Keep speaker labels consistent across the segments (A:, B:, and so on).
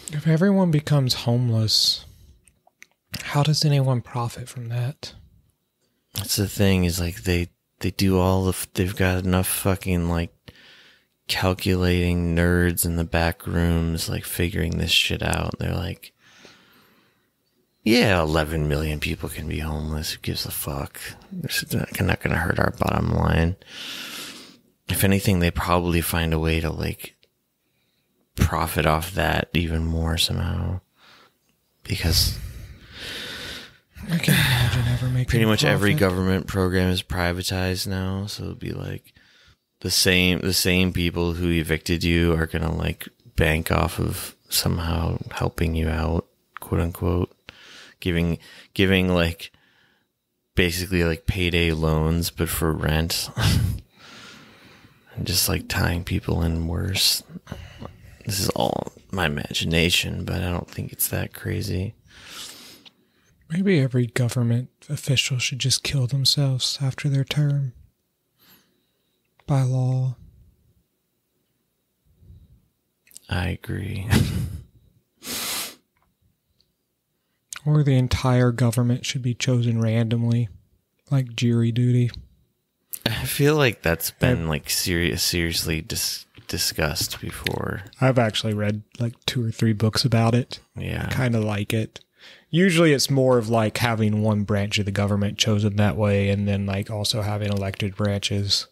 A: If everyone becomes homeless, how does anyone profit from that?
B: That's the thing, is like they do they've got enough fucking like calculating nerds in the back rooms like figuring this shit out. They're like, yeah, 11 million people can be homeless. Who gives a fuck? It's not going to hurt our bottom line. If anything, they probably find a way to like profit off that even more somehow. Because
A: I can't imagine ever making
B: pretty much every
A: profit.
B: government program is privatized now. So it'll be like the same people who evicted you are going to like bank off of somehow helping you out, quote unquote. Giving like basically like payday loans, but for rent. And just like tying people in worse. This is all my imagination, but I don't think it's that crazy.
A: Maybe every government official should just kill themselves after their term. By law.
B: I agree.
A: Or the entire government should be chosen randomly, like jury duty.
B: I feel like that's been like seriously discussed before.
A: I've actually read like 2 or 3 books about it.
B: Yeah.
A: I kind of like it. Usually it's more of like having one branch of the government chosen that way and then like also having elected branches.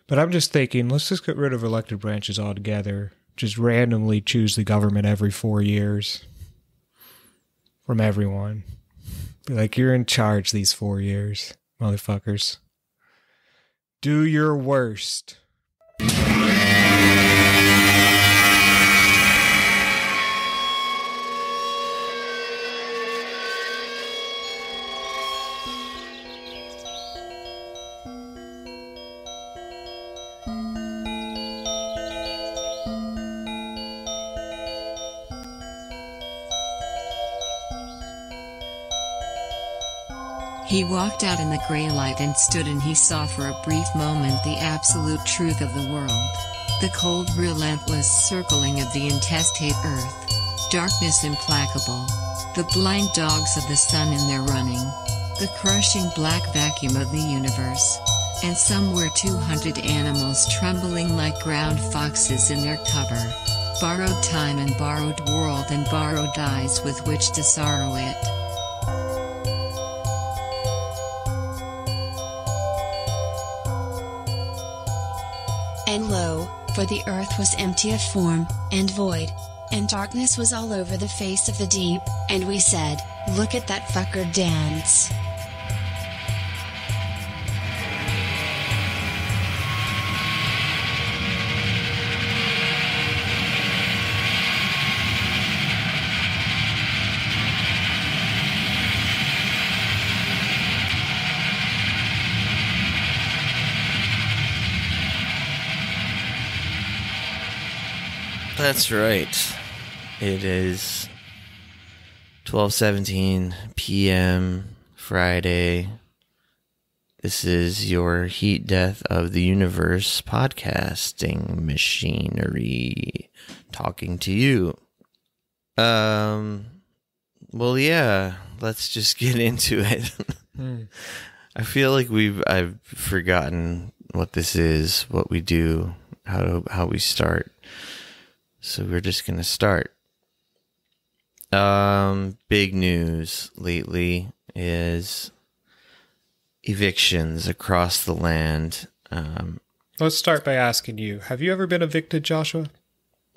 A: But I'm just thinking, let's just get rid of elected branches altogether. Just randomly choose the government every 4 years. From everyone. Be like, you're in charge these 4 years, motherfuckers. Do your worst.
C: He walked out in the gray light and stood, and he saw for a brief moment the absolute truth of the world. The cold, relentless circling of the intestate earth. Darkness implacable. The blind dogs of the sun in their running. The crushing black vacuum of the universe. And somewhere 200 animals trembling like ground foxes in their cover. Borrowed time and borrowed world and borrowed eyes with which to sorrow it.
D: And lo, for the earth was empty of form, and void, and darkness was all over the face of the deep, and we said, look at that fucker dance.
B: That's right. It is 12:17 p.m. Friday. This is your Heat Death of the Universe podcasting machinery talking to you. Well, yeah, let's just get into it. I feel like I've forgotten what this is, what we do, how we start. So we're just going to start. Big news lately is evictions across the land.
A: Let's start by asking you, have you ever been evicted, Joshua?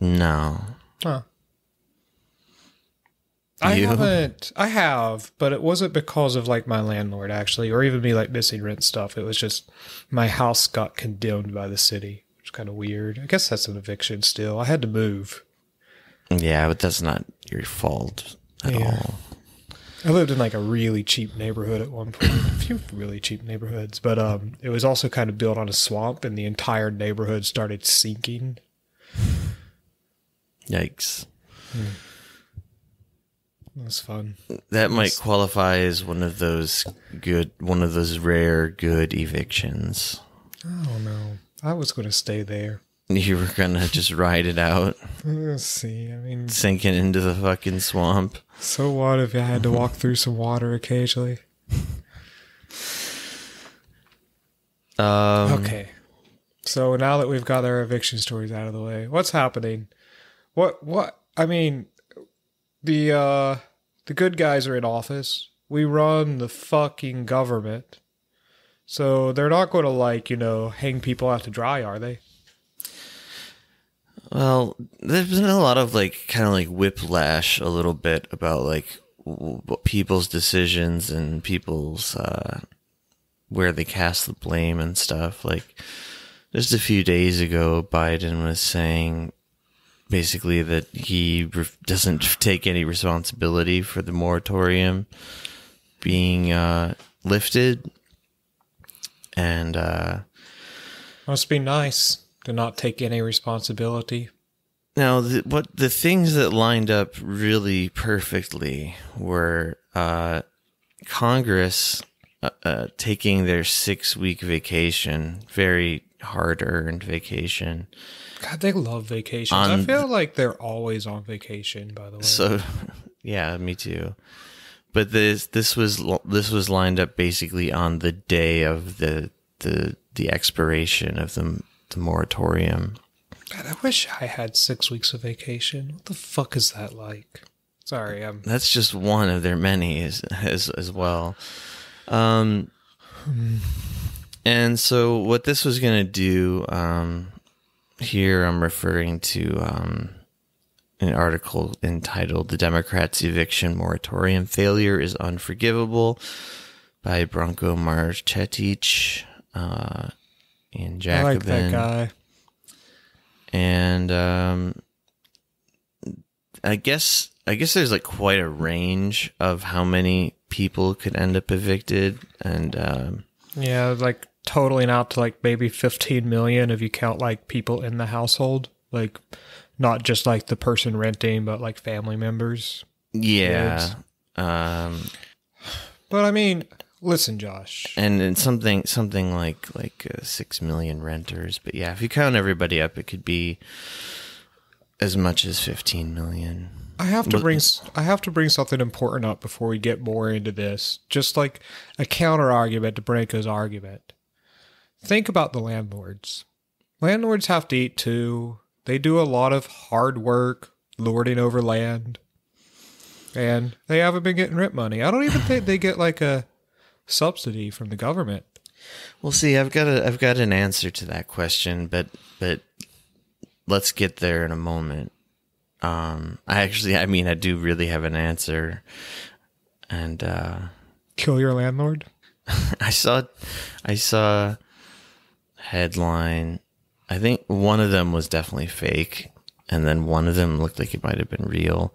B: No.
A: Huh. I haven't. I have, but it wasn't because of like my landlord actually, or even me like missing rent stuff. It was just my house got condemned by the city. Which is kind of weird. I guess that's an eviction still. I had to move.
B: Yeah, but that's not your fault at all.
A: I lived in like a really cheap neighborhood at one point. A few really cheap neighborhoods, but it was also kind of built on a swamp, and the entire neighborhood started sinking.
B: Yikes.
A: That was fun.
B: That might qualify as one of those rare good evictions.
A: Oh no. I was going to stay there.
B: You were gonna just ride it out,
A: Let's see. I mean,
B: sinking into the fucking swamp.
A: so what if I had to walk through some water occasionally? Okay. So now that we've got our eviction stories out of the way, what's happening? What? I mean, the good guys are in office. We run the fucking government. So they're not going to, hang people out to dry, are they?
B: Well, there's been a lot of kind of whiplash a little bit about people's decisions and people's where they cast the blame and stuff. Just a few days ago, Biden was saying basically that he doesn't take any responsibility for the moratorium being lifted. And
A: must be nice to not take any responsibility.
B: Now, the things that lined up really perfectly were Congress taking their 6-week vacation, very hard-earned vacation.
A: God, they love vacations. I feel like they're always on vacation, by the way.
B: So, yeah, me too. But this was lined up basically on the day of the expiration of the moratorium.
A: God, I wish I had 6 weeks of vacation. What the fuck is that like? Sorry,
B: That's just one of their many as well. And so what this was going to do, here I'm referring to an article entitled "The Democrats' Eviction Moratorium Failure is Unforgivable" by Branko Marcetic in Jacobin.
A: I like that guy.
B: And I guess there's quite a range of how many people could end up evicted, and
A: yeah, totaling out to maybe 15 million if you count people in the household, not just the person renting, but family members.
B: Yeah.
A: But I mean, listen, Josh,
B: and something like 6 million renters. But yeah, if you count everybody up, it could be as much as 15 million.
A: I have to bring something important up before we get more into this. Just a counter argument to Branko's argument. Think about the landlords. Landlords have to eat too. They do a lot of hard work lording over land, and they haven't been getting rent money. I don't even think they get a subsidy from the government.
B: Well, see, I've got an answer to that question, but let's get there in a moment. I do really have an answer, and
A: kill your landlord.
B: I saw headline. I think one of them was definitely fake, and then one of them looked like it might have been real,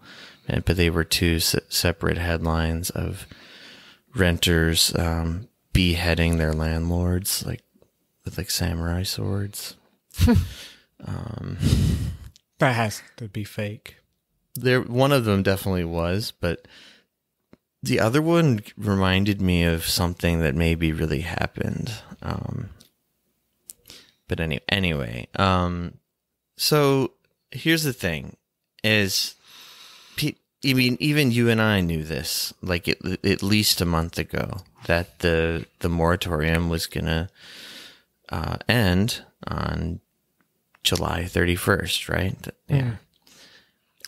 B: but they were two separate headlines of renters beheading their landlords with samurai swords.
A: That has to be fake.
B: One of them definitely was, but the other one reminded me of something that maybe really happened. But anyway, so here's the thing: is even you and I knew this at least a month ago, that the moratorium was gonna end on July 31st, right? Yeah.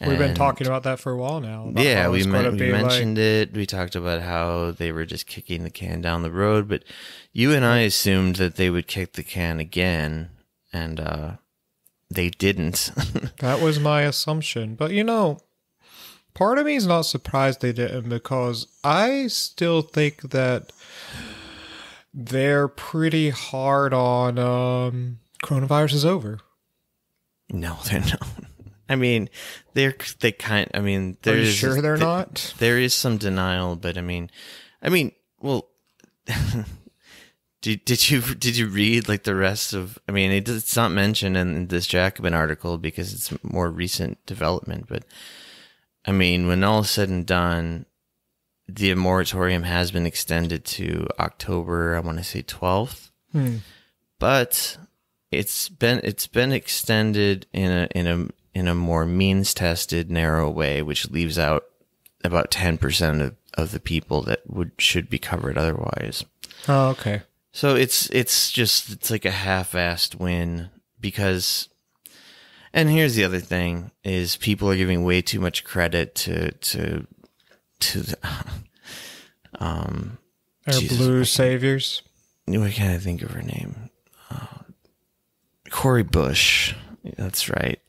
A: We've been talking about that for a while now.
B: Yeah, we mentioned it. We talked about how they were just kicking the can down the road, but you and I assumed that they would kick the can again, and they didn't.
A: That was my assumption. But, part of me is not surprised they didn't, because I still think that they're pretty hard on coronavirus is over.
B: No, they're not. I mean, are you
A: sure they're not?
B: There is some denial, but well, did you read the rest of? It's not mentioned in this Jacobin article because it's more recent development. But when all is said and done, the moratorium has been extended to October, I want to say 12th, but it's been extended in a more means-tested, narrow way, which leaves out about 10% of the people that should be covered otherwise.
A: Oh, okay.
B: So it's like a half-assed win because, and here's the other thing, is people are giving way too much credit to the,
A: Our blue saviors.
B: I can't think of her name. Cori Bush. That's right.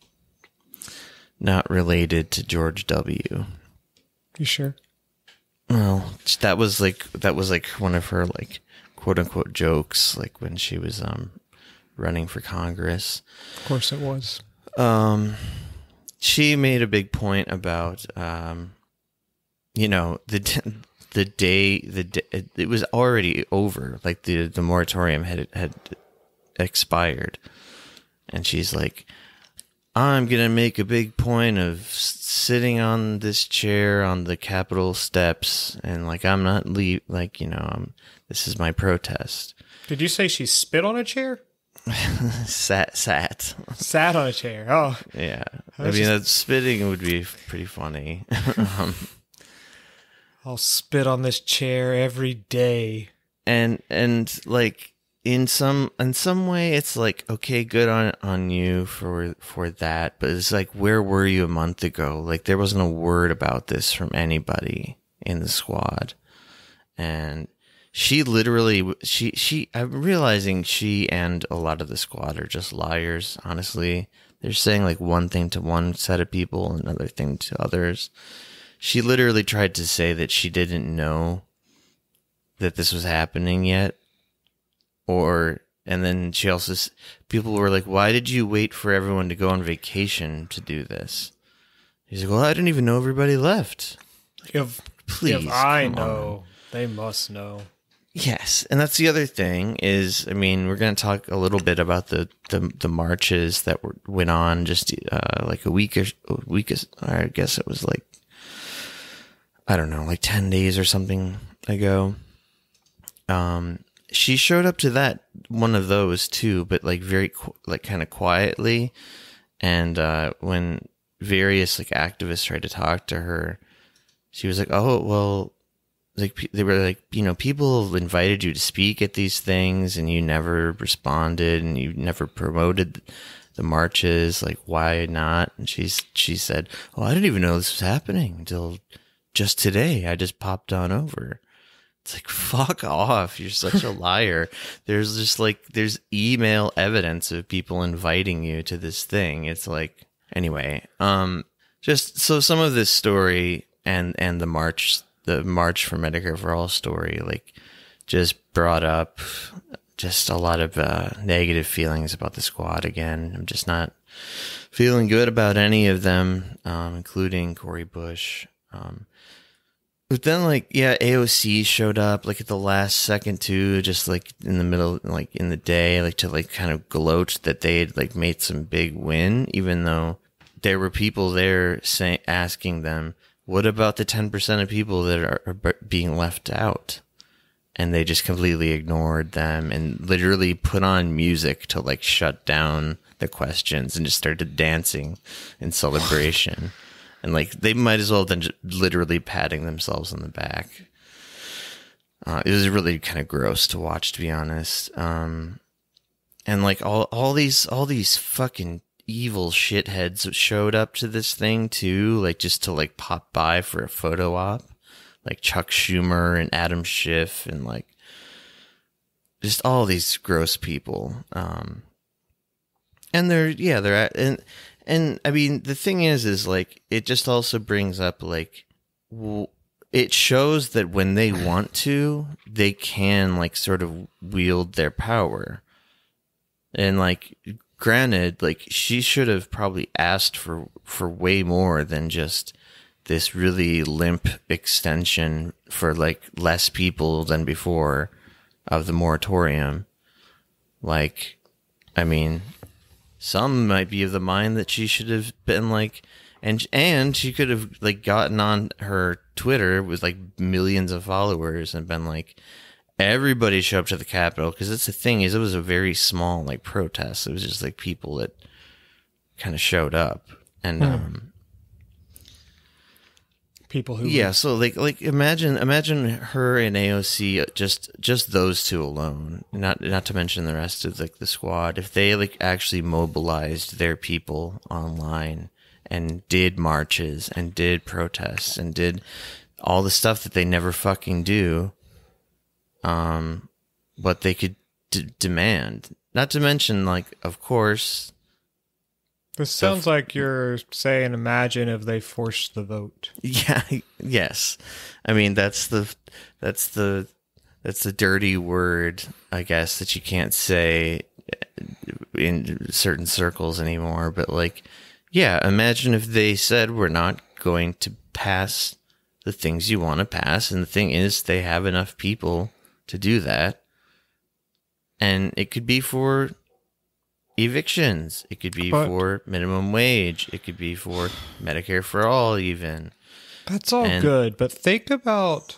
B: Not related to George W.
A: You sure?
B: Well, that was like one of her like quote unquote jokes, like when she was running for Congress.
A: Of course it was.
B: She made a big point about you know, the day it was already over, like the moratorium had expired, and she's like, I'm gonna make a big point of sitting on this chair on the Capitol steps, and like I'm not this is my protest.
A: Did you say she spit on a chair?
B: Sat
A: on a chair. Oh,
B: yeah. I mean, that spitting would be pretty funny.
A: I'll spit on this chair every day.
B: And like in some way, it's like, okay, good on you for that, but it's like, where were you a month ago? Like there wasn't a word about this from anybody in the squad, and she literally I'm realizing she and a lot of the squad are just liars. Honestly, they're saying like one thing to one set of people, another thing to others. She literally tried to say that she didn't know that this was happening yet. And then she also, people were like, why did you wait for everyone to go on vacation to do this? He's like, well, I didn't even know everybody left. Please.
A: If I know, they must know.
B: Yes. And that's the other thing is, I mean, we're going to talk a little bit about the marches that went on just like a week, I guess it was like, I don't know, like 10 days or something ago. She showed up to that one of those too, but like very like kind of quietly. And when various like activists tried to talk to her, she was like, "Oh, well, like they were like, you know, people invited you to speak at these things, and you never responded, and you never promoted the marches. Like, why not?" And she said, "Oh, I didn't even know this was happening until just today. I just popped on over." It's like, fuck off. You're such a liar. There's just like, there's email evidence of people inviting you to this thing. It's like, anyway, just so some of this story and the March for Medicare for All story, like just brought up just a lot of negative feelings about the squad again. I'm just not feeling good about any of them, including Cori Bush. But then, like, yeah, AOC showed up, like, at the last second, too, just, like, in the middle, like, in the day, like, to, like, kind of gloat that they had, like, made some big win, even though there were people there asking them, what about the 10% of people that are being left out? And they just completely ignored them and literally put on music to, like, shut down the questions and just started dancing in celebration. And, like, they might as well have been just literally patting themselves on the back. It was really kind of gross to watch, to be honest. And, like, all these fucking evil shitheads showed up to this thing, too. Like, just to, like, pop by for a photo op. Like, Chuck Schumer and Adam Schiff and, like, just all these gross people. And And I mean, the thing is like, it just also brings up, like, it shows that when they want to, they can, like, sort of wield their power. And, like, granted, like, she should have probably asked for way more than just this really limp extension for, like, less people than before of the moratorium. Like, I mean, some might be of the mind that she should have been like, and she could have, like, gotten on her Twitter with, like, millions of followers and been like, everybody showed up to the Capitol, because it's the thing is, it was a very small like protest. It was just like people that kind of showed up, and
A: people who
B: so like imagine her and AOC, just those two alone, not to mention the rest of like the squad, if they like actually mobilized their people online and did marches and did protests and did all the stuff that they never fucking do, what they could demand. Not to mention, like, of course,
A: this sounds like you're saying, imagine if they forced the vote.
B: Yeah, yes. I mean, that's the dirty word, I guess, that you can't say in certain circles anymore. But like, yeah, imagine if they said, we're not going to pass the things you want to pass. And the thing is, they have enough people to do that. And it could be for evictions. It could be for minimum wage. It could be for Medicare for all, even.
A: That's all good, but think about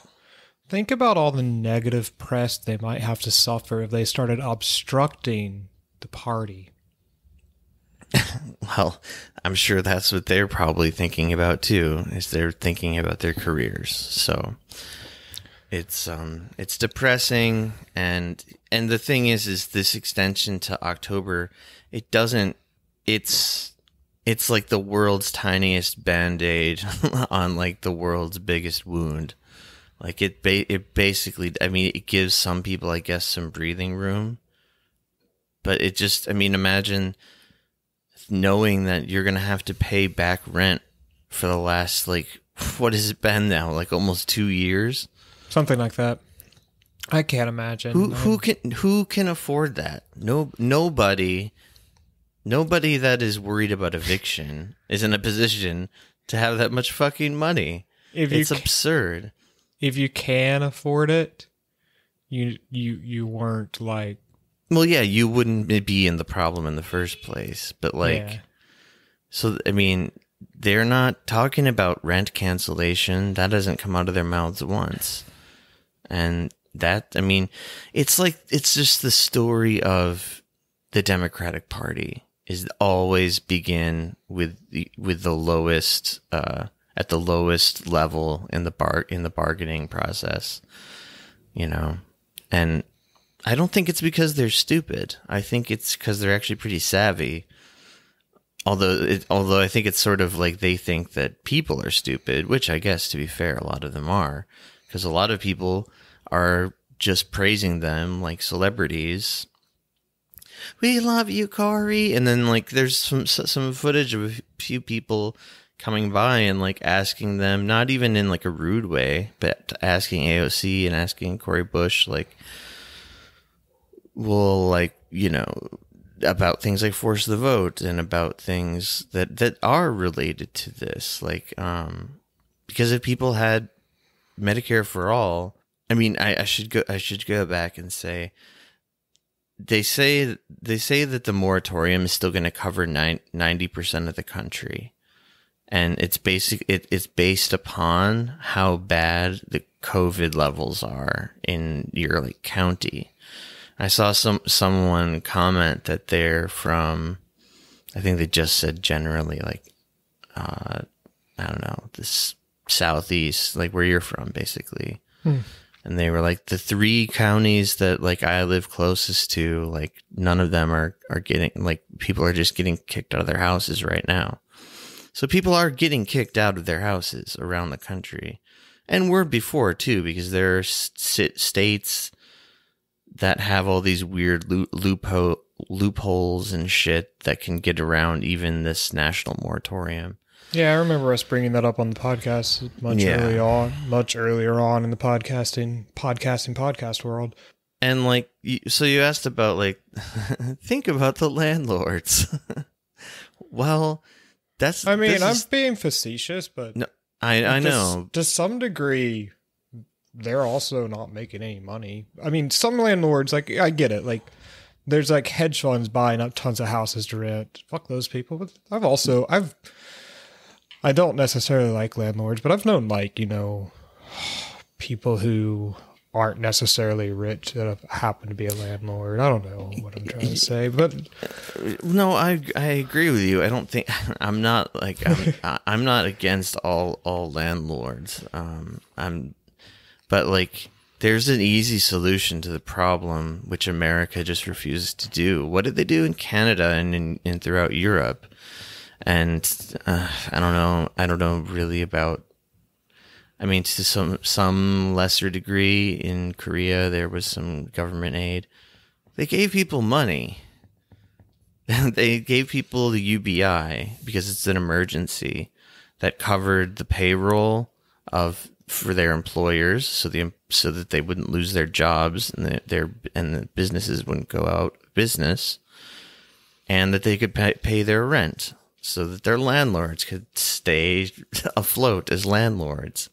A: all the negative press they might have to suffer if they started obstructing the party.
B: Well, I'm sure that's what they're probably thinking about too, is they're thinking about their careers. So it's depressing, and the thing is this extension to October, it's like the world's tiniest Band-Aid on like the world's biggest wound. Like it basically, I mean, it gives some people, I guess, some breathing room, but it just, I mean, imagine knowing that you're going to have to pay back rent for the last, like, what has it been now? Like almost 2 years?
A: Something like that. I can't imagine.
B: Who can afford that? Nobody that is worried about eviction is in a position to have that much fucking money. It's absurd.
A: If you can afford it, you weren't like...
B: Well, yeah, you wouldn't be in the problem in the first place. But like, So, I mean, they're not talking about rent cancellation. That doesn't come out of their mouths once. And that, I mean, it's like, it's just the story of the Democratic Party is always begin with the lowest, at the lowest level in the bargaining process, you know. And I don't think it's because they're stupid. I think it's because they're actually pretty savvy. Although I think it's sort of like they think that people are stupid, which I guess, to be fair, a lot of them are, because a lot of people are just praising them like celebrities. We love you, Corey. And then like there's some footage of a few people coming by and like asking them, not even in like a rude way, but asking AOC and asking Cory Bush, like, well, like, you know, about things like force the vote and about things that are related to this. Like, because if people had Medicare for all, I mean, I should go back and say, they say that the moratorium is still going to cover 90% of the country. And it's based upon how bad the COVID levels are in your like county. I saw someone comment that they're from, I think they just said generally like, I don't know, this southeast, like where you're from, basically. And they were like, the 3 counties that like I live closest to, like none of them are getting, like people are just getting kicked out of their houses right now. So people are getting kicked out of their houses around the country, and were before too, because there are states that have all these weird loopholes and shit that can get around even this national moratorium.
A: Yeah, I remember us bringing that up on the podcast much earlier on in the podcast world.
B: And like, so you asked about like, think about the landlords. Well, I'm being facetious, but no, I know
A: to some degree, they're also not making any money. I mean, some landlords, like, I get it. Like, there's like hedge funds buying up tons of houses to rent. Fuck those people. But I don't necessarily like landlords, but I've known, like, you know, people who aren't necessarily rich that happen to be a landlord. I don't know what I'm trying to say, but
B: no, I agree with you. I don't think I'm not I'm not against all landlords. But like there's an easy solution to the problem, which America just refuses to do. What did they do in Canada and in throughout Europe? And I don't know really about. I mean, to some lesser degree in Korea, there was some government aid. They gave people money. They gave people the UBI because it's an emergency that covered the payroll for their employers, so that they wouldn't lose their jobs and the businesses wouldn't go out of business, and that they could pay their rent so that their landlords could stay afloat as landlords.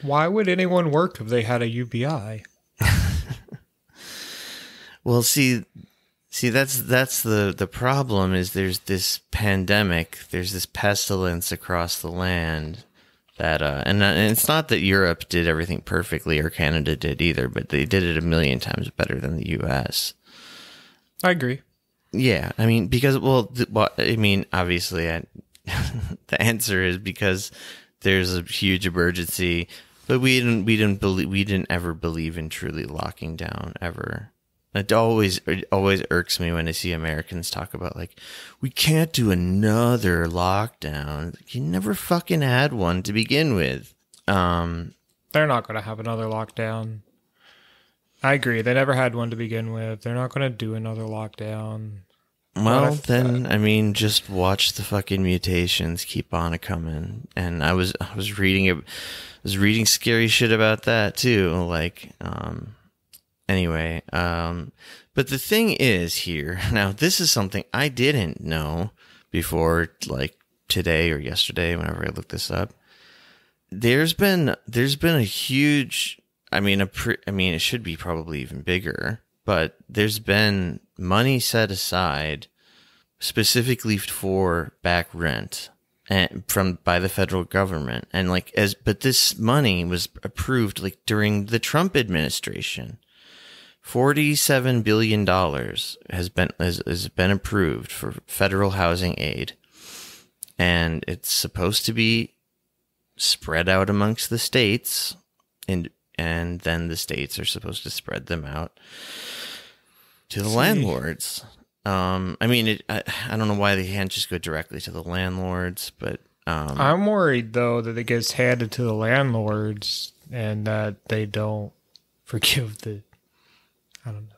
A: Why would anyone work if they had a UBI?
B: Well, see, that's the problem is there's this pandemic, there's this pestilence across the land that, and it's not that Europe did everything perfectly or Canada did either, but they did it a million times better than the U.S.
A: I agree. Yeah,
B: I mean, because, obviously, the answer is because there's a huge emergency, but we didn't ever believe in truly locking down ever. It always irks me when I see Americans talk about like, we can't do another lockdown. You never fucking had one to begin with.
A: They're not going to have another lockdown. I agree. They never had one to begin with. They're not going to do another lockdown.
B: Well, then, just watch the fucking mutations keep on coming. And I was reading scary shit about that too. Like, anyway, but the thing is here, now this is something I didn't know before, like today or yesterday, whenever I looked this up. There's been a huge, it should be probably even bigger, but there's been money set aside specifically for back rent and by the federal government. And but this money was approved like during the Trump administration. $47 billion has been approved for federal housing aid. And it's supposed to be spread out amongst the states, and then the states are supposed to spread them out to the landlords. I don't know why they can't just go directly to the landlords, but
A: I'm worried though that it gets handed to the landlords and that they don't forgive I don't know.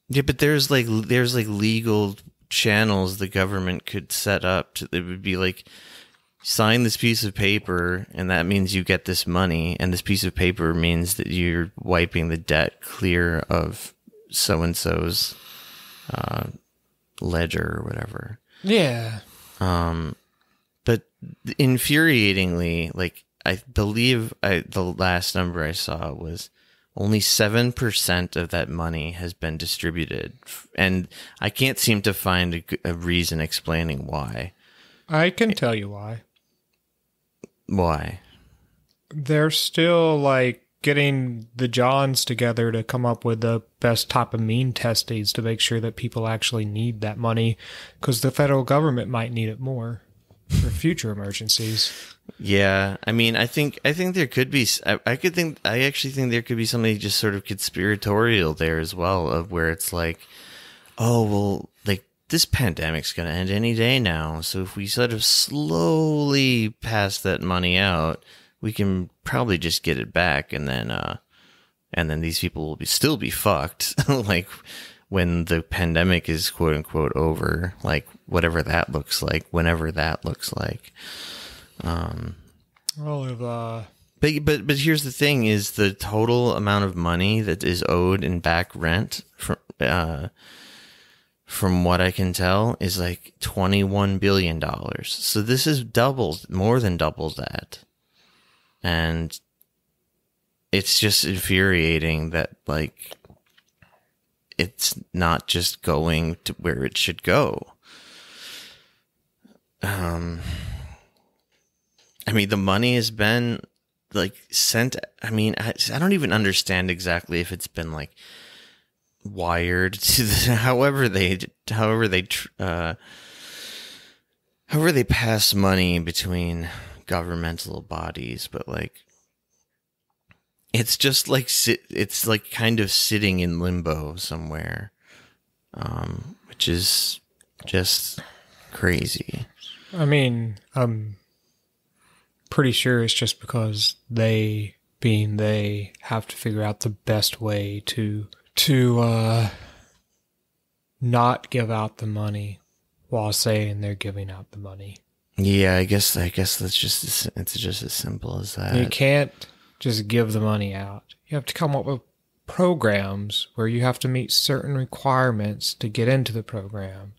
B: Yeah, but there's legal channels the government could set up. It would be like, sign this piece of paper, and that means you get this money, and this piece of paper means that you're wiping the debt clear of so-and-so's ledger or whatever.
A: Yeah.
B: But infuriatingly, like, I believe the last number I saw was only 7% of that money has been distributed, and I can't seem to find a reason explaining why.
A: I can tell you why.
B: Why?
A: They're still getting the Johns together to come up with the best type of mean testings to make sure that people actually need that money, because the federal government might need it more for future emergencies.
B: Yeah, I think there could be. I actually think there could be something just sort of conspiratorial there as well, of where it's like, oh well, like this pandemic's gonna end any day now, so if we sort of slowly pass that money out, we can probably just get it back, and then these people will still be fucked, like when the pandemic is quote unquote over, like whatever that looks like, whenever that looks like.
A: But
B: here's the thing: is the total amount of money that is owed in back rent from what I can tell is like $21 billion. So this is more than double that, and it's just infuriating that like it's not just going to where it should go. The money has been like sent. I mean, I don't even understand exactly if it's been like wired to however they pass money between governmental bodies, but like it's just like it's like kind of sitting in limbo somewhere, which is just crazy.
A: I mean, I'm pretty sure it's just because they have to figure out the best way to not give out the money while saying they're giving out the money.
B: Yeah, I guess it's just as simple as that.
A: You can't just give the money out. You have to come up with programs where you have to meet certain requirements to get into the program.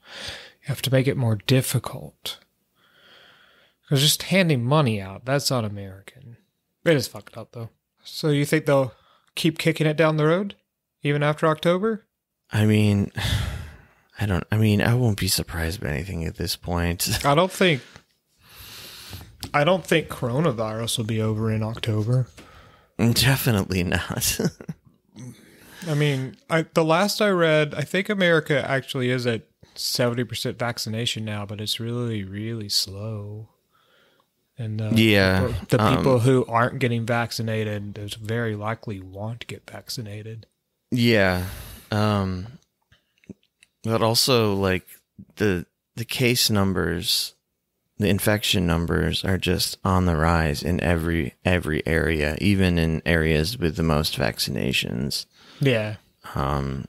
A: You have to make it more difficult. Because just handing money out, that's not American. It is fucked up, though. So you think they'll keep kicking it down the road? Even after October?
B: I mean, I won't be surprised by anything at this point.
A: I don't think coronavirus will be over in October.
B: Definitely not.
A: I mean, the last I read, I think America actually is at 70% vaccination now, but it's really, really slow. And
B: yeah,
A: the people who aren't getting vaccinated, there's very likely want to get vaccinated.
B: Yeah. But also like the case numbers, the infection numbers are just on the rise in every area, even in areas with the most vaccinations.
A: Yeah.
B: I've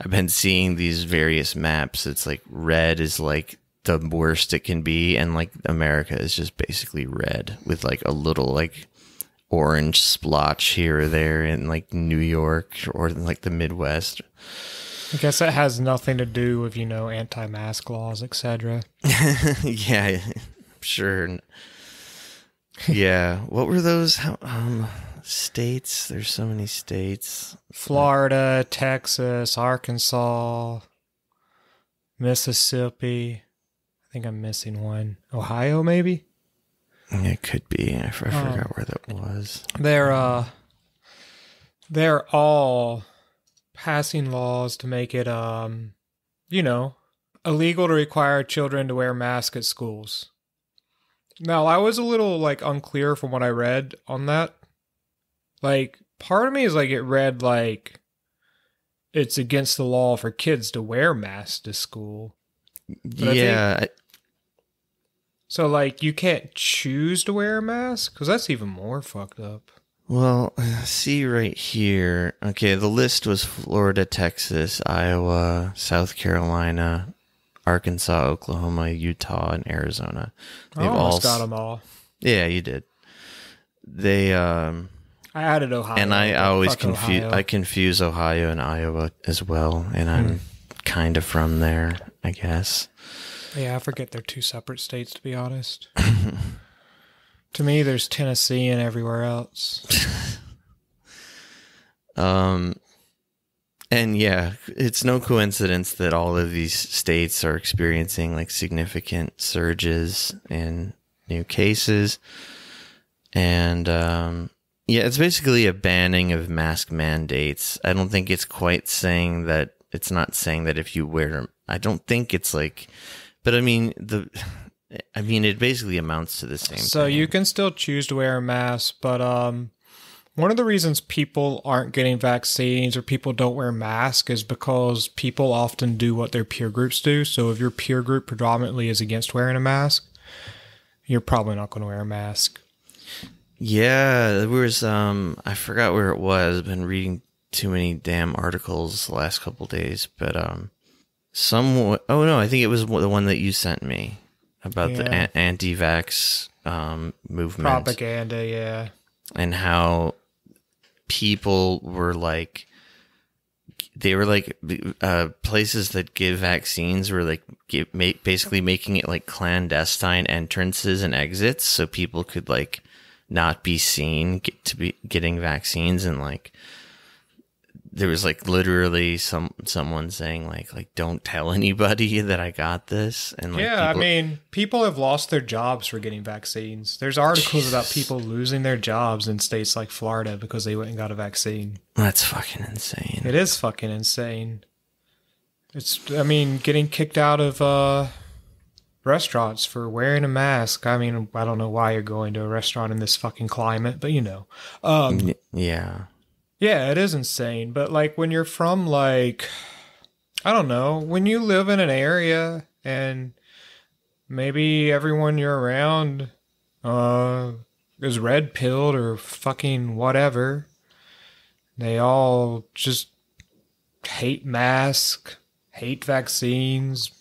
B: been seeing these various maps. It's like red is like the worst it can be, and like America is just basically red with like a little like orange splotch here or there in like New York or like the Midwest.
A: I guess that has nothing to do with, anti-mask laws, etc.
B: Yeah, sure. Yeah. What were those? States? There's so many states.
A: Florida, Texas, Arkansas, Mississippi. I think I'm missing one. Ohio, maybe?
B: It could be. I forgot where that was.
A: They're all passing laws to make it, illegal to require children to wear masks at schools. Now, I was a little, unclear from what I read on that. Part of me is, it read, it's against the law for kids to wear masks to school. But
B: yeah.
A: So, you can't choose to wear a mask? Because that's even more fucked up.
B: Well, see right here. Okay, the list was Florida, Texas, Iowa, South Carolina, Arkansas, Oklahoma, Utah, and Arizona.
A: I almost got them all.
B: Yeah, you did. They
A: I added Ohio.
B: And I always confuse Ohio and Iowa as well, and I'm kind of from there, I guess.
A: Yeah, I forget they're two separate states, to be honest. To me, there's Tennessee and everywhere else.
B: And yeah, it's no coincidence that all of these states are experiencing significant surges in new cases. And yeah, it's basically a banning of mask mandates. I don't think it's quite saying that. It's not saying that if you wear them. I don't think it's but I mean it basically amounts to the same thing.
A: So you can still choose to wear a mask, but one of the reasons people aren't getting vaccines or people don't wear masks is because people often do what their peer groups do. So if your peer group predominantly is against wearing a mask, you're probably not going to wear a mask.
B: Yeah, there was I forgot where it was. I've been reading too many damn articles the last couple of days, but I think it was the one that you sent me about the anti-vax movement.
A: Propaganda, yeah.
B: And how people were places that give vaccines were basically making it clandestine entrances and exits so people could getting vaccines, and there was like literally someone saying like don't tell anybody that I got this, and like
A: yeah, I mean, people have lost their jobs for getting vaccines. There's articles about people losing their jobs in states like Florida because they went and got a vaccine.
B: That's fucking insane.
A: It is fucking insane. I mean, getting kicked out of restaurants for wearing a mask. I mean, I don't know why you're going to a restaurant in this fucking climate, but you know.
B: Yeah.
A: Yeah, it is insane. But like when you're from like, I don't know, when you live in an area and maybe everyone you're around is red pilled or fucking whatever, they all just hate masks, hate vaccines,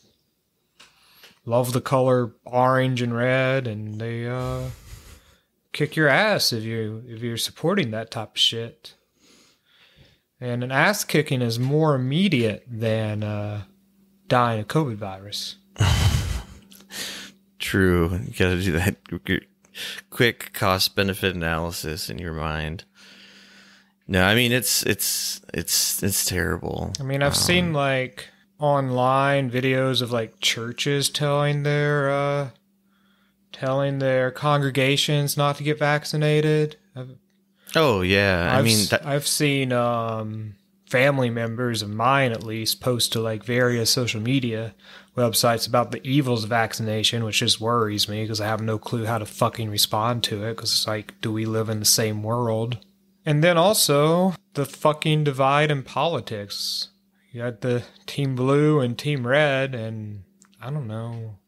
A: love the color orange and red, and they kick your ass if you're supporting that type of shit. And an ass kicking is more immediate than dying of COVID virus.
B: True. You got to do that quick cost benefit analysis in your mind. No, I mean it's terrible.
A: I mean, I've seen like online videos of like churches telling their congregations not to get vaccinated.
B: Oh yeah,
A: I've seen family members of mine at least post to like various social media websites about the evils of vaccination, which just worries me because I have no clue how to fucking respond to it. Because it's like, do we live in the same world? And then also the fucking divide in politics. You had the Team Blue and Team Red, and I don't know.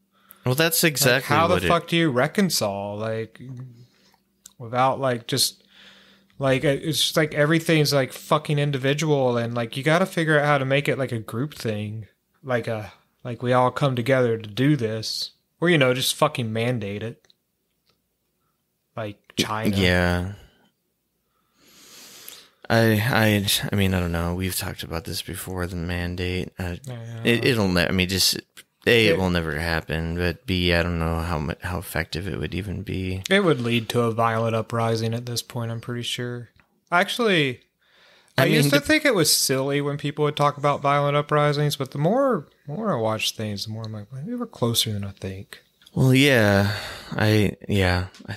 B: Well, that's exactly
A: like, how the fuck do you reconcile like without like just. Like, it's just like everything's like fucking individual, and like you got to figure out how to make it like a group thing. Like we all come together to do this. Or, you know, just fucking mandate it. Like China.
B: Yeah. I mean, I don't know. We've talked about this before, the mandate. It'll, I mean, just... it will never happen, but B, I don't know how effective it would even be. It
A: would lead to a violent uprising at this point, I'm pretty sure. Actually, I used to think it was silly when people would talk about violent uprisings, but the more I watch things, the more I'm like, maybe we're closer than I think.
B: Well, yeah, I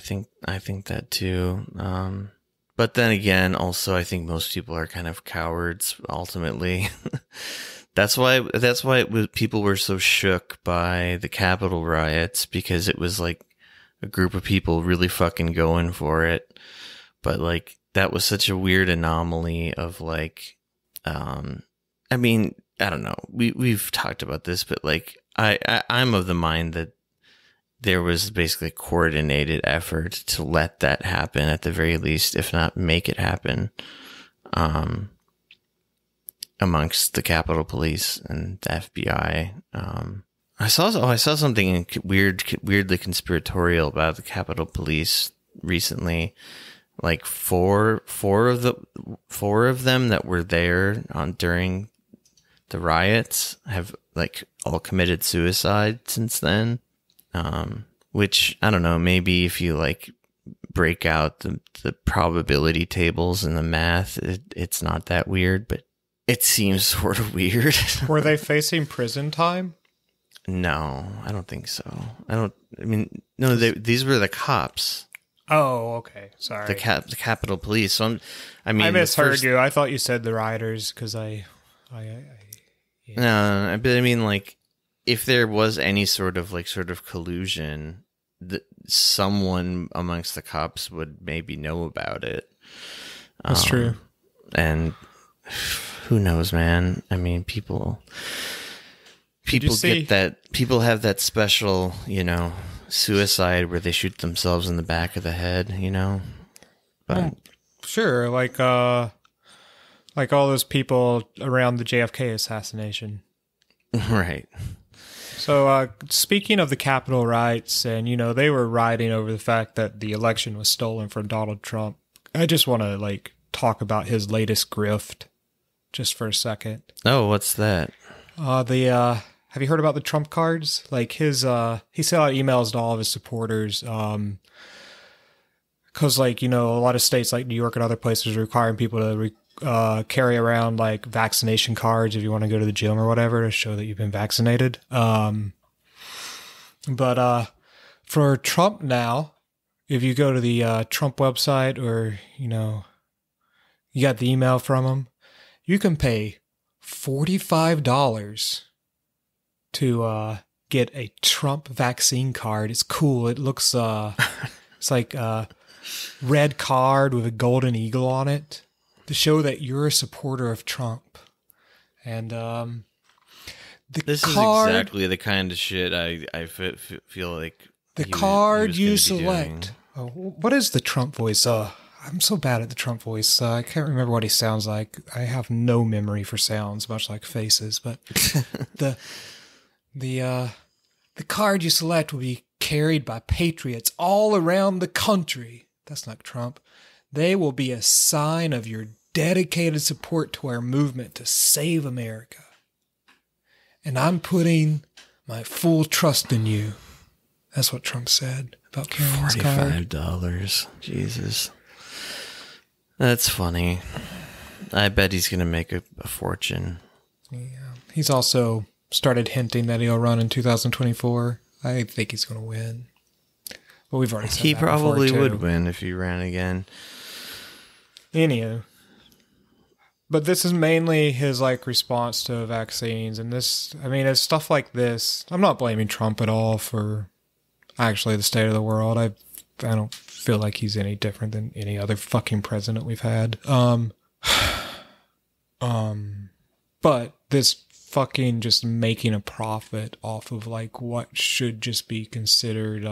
B: think that too. But then again, also, I think most people are kind of cowards ultimately. That's why people were so shook by the Capitol riots, because it was like a group of people really fucking going for it. But like, that was such a weird anomaly of like, I mean, I don't know. We've talked about this, but like, I'm of the mind that there was basically a coordinated effort to let that happen at the very least, if not make it happen. Amongst the Capitol Police and the FBI. I saw something weirdly conspiratorial about the Capitol Police recently. Like four of them that were there during the riots have like all committed suicide since then. Which I don't know, maybe if you like break out the probability tables and the math, it's not that weird, but it seems sort of weird.
A: Were they facing prison time?
B: No, I don't think so. No, these were the cops.
A: Oh, okay. Sorry.
B: The Capitol Police. So I
A: misheard you. I thought you said the rioters because yeah.
B: No, but I mean, like, if there was any sort of collusion, someone amongst the cops would maybe know about it.
A: That's true.
B: And who knows, man? I mean, people get that. People have that special, suicide where they shoot themselves in the back of the head, But
A: sure, like all those people around the JFK assassination,
B: right?
A: So, speaking of the Capitol riots, and they were rioting over the fact that the election was stolen from Donald Trump. I just want to talk about his latest grift. Just for a second.
B: Oh, what's that?
A: Have you heard about the Trump cards? Like he sent out emails to all of his supporters. Cause a lot of states like New York and other places are requiring people to carry around like vaccination cards if you want to go to the gym or whatever to show that you've been vaccinated. But for Trump now, if you go to the Trump website or, you got the email from him, you can pay $45 to get a Trump vaccine card. It's cool. It looks it's like a red card with a golden eagle on it to show that you're a supporter of Trump. And
B: this is exactly the kind of shit I feel like
A: the card you select. Oh, what is the Trump voice? I'm so bad at the Trump voice. I can't remember what he sounds like. I have no memory for sounds, much like faces. But the card you select will be carried by patriots all around the country. That's not Trump. They will be a sign of your dedicated support to our movement to save America. And I'm putting my full trust in you. That's what Trump said about carrying his card.
B: $45. Jesus. That's funny. I bet he's going to make a fortune.
A: Yeah. He's also started hinting that he'll run in 2024. I think he's going to win. But we've already said
B: he
A: that
B: probably
A: before,
B: would win if he ran again.
A: Anywho. But this is mainly his response to vaccines. And this, it's stuff like this. I'm not blaming Trump at all for actually the state of the world. I don't feel like he's any different than any other fucking president we've had. But this fucking just making a profit off of what should just be considered,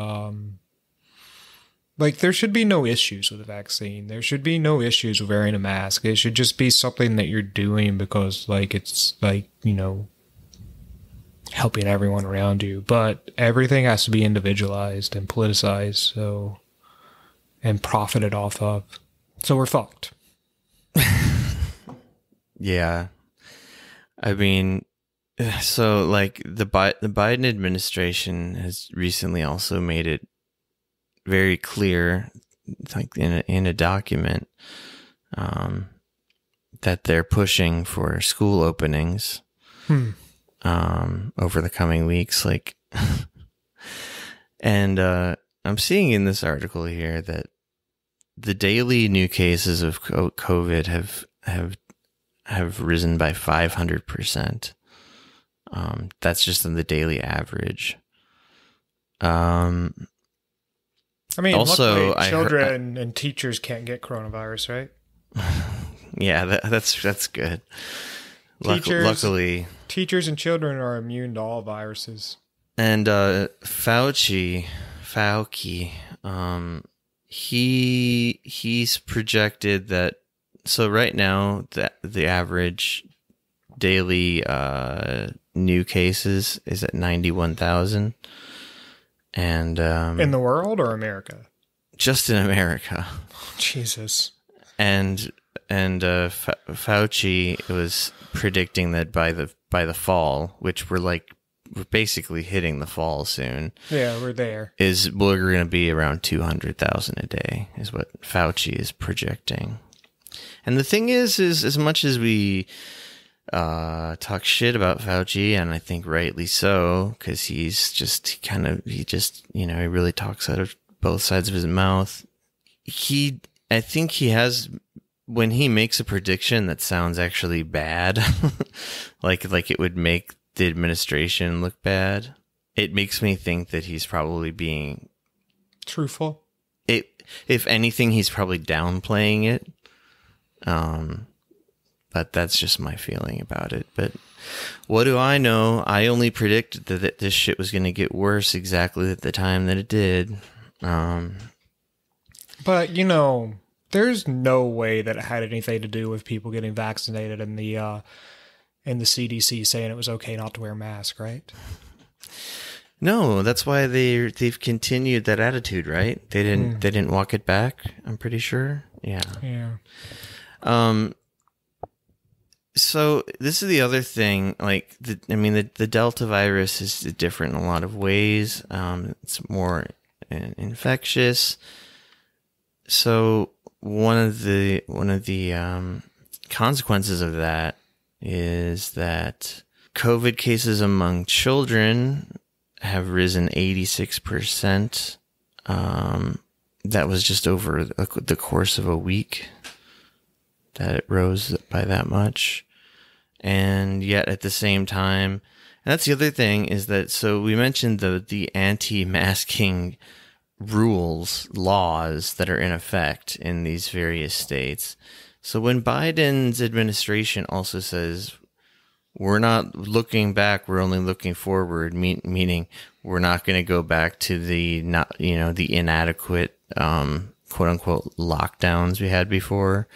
A: there should be no issues with the vaccine. There should be no issues with wearing a mask. It should just be something that you're doing because it's helping everyone around you. But everything has to be individualized and politicized, and profited off of. So we're fucked.
B: Yeah. So the Biden administration has recently also made it very clear, in a document, that they're pushing for school openings over the coming weeks. And I'm seeing in this article here that the daily new cases of COVID have risen by 500%. That's just in the daily average. Also,
A: luckily, children and teachers can't get coronavirus, right?
B: Yeah, that's good. Luckily,
A: teachers and children are immune to all viruses.
B: And Fauci, he's projected that. So right now, the average daily new cases is at 91,000, and
A: in the world or America?
B: Just in America.
A: Jesus.
B: And Fauci was predicting that by the fall, which we're basically hitting the fall soon.
A: Yeah, we're there.
B: We're going to be around 200,000 a day is what Fauci is projecting. And the thing is as much as we talk shit about Fauci, and I think rightly so, because he really talks out of both sides of his mouth. I think he has, when he makes a prediction that sounds actually bad, like it would make the administration look bad, it makes me think that he's probably being
A: truthful.
B: If anything, he's probably downplaying it. But that's just my feeling about it. But what do I know? I only predicted that this shit was going to get worse exactly at the time that it did.
A: But, there's no way that it had anything to do with people getting vaccinated and the CDC saying it was okay not to wear a mask, right?
B: No, that's why they've continued that attitude, right? They didn't walk it back, I'm pretty sure. Yeah.
A: Yeah.
B: So this is the other thing, the Delta virus is different in a lot of ways. It's more infectious. So one of the consequences of that is that COVID cases among children have risen 86%. That was just over the course of a week that it rose by that much. And yet at the same time, and that's the other thing is that, so we mentioned the anti-masking laws that are in effect in these various states. So when Biden's administration also says, we're not looking back, we're only looking forward, meaning we're not going to go back to the inadequate, quote unquote, lockdowns we had before.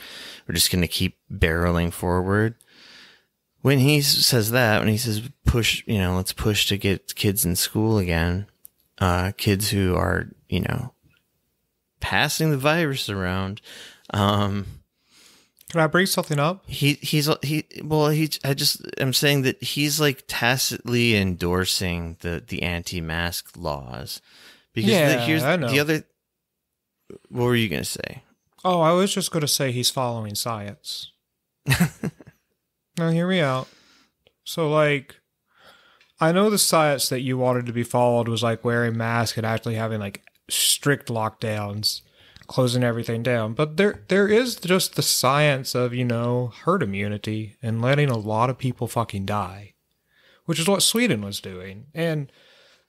B: We're just going to keep barreling forward. When he says that, when he says let's push to get kids in school again, kids who are, passing the virus around,
A: Can I bring something up?
B: I'm saying that he's like tacitly endorsing the anti-mask laws. Because
A: I know.
B: the other, what were you going to say?
A: Oh, I was just going to say he's following science. Now, hear me out. So, like, I know the science that you wanted to be followed was, like, wearing masks and actually having, like, strict lockdowns, closing everything down. But there is just the science of, herd immunity and letting a lot of people fucking die, which is what Sweden was doing. And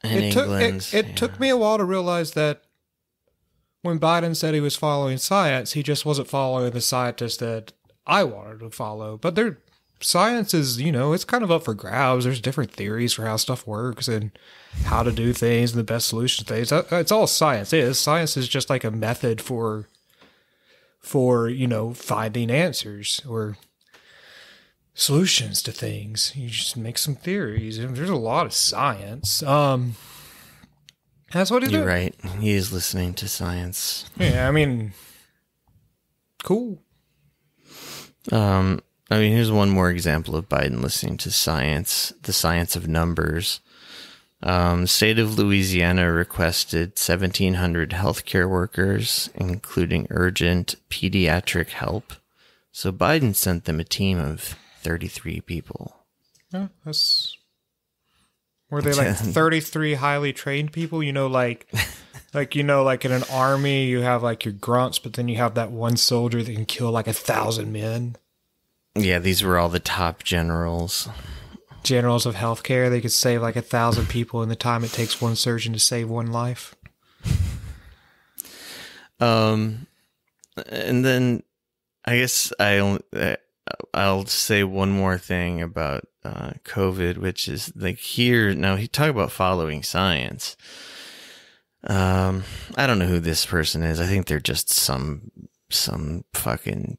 A: it took me a while to realize that when Biden said he was following science, he just wasn't following the scientists that I wanted to follow. But science is, it's kind of up for grabs. There's different theories for how stuff works and how to do things and the best solution to things. It's all science is. Science is just like a method for finding answers or solutions to things. You just make some theories. And there's a lot of science. That's what he's doing.
B: You're right. He is listening to science.
A: Yeah, I mean, cool.
B: Here's one more example of Biden listening to science, the science of numbers. The state of Louisiana requested 1,700 healthcare workers, including urgent pediatric help. So Biden sent them a team of 33 people.
A: Yeah, were they like 33 highly trained people? Like in an army, you have like your grunts, but then you have that one soldier that can kill like 1,000 men.
B: Yeah, these were all the top generals.
A: Generals of healthcare. They could save like 1,000 people in the time it takes one surgeon to save one life.
B: And then I guess I'll say one more thing about COVID, which is like here now. He talk about following science. I don't know who this person is. I think they're just some fucking.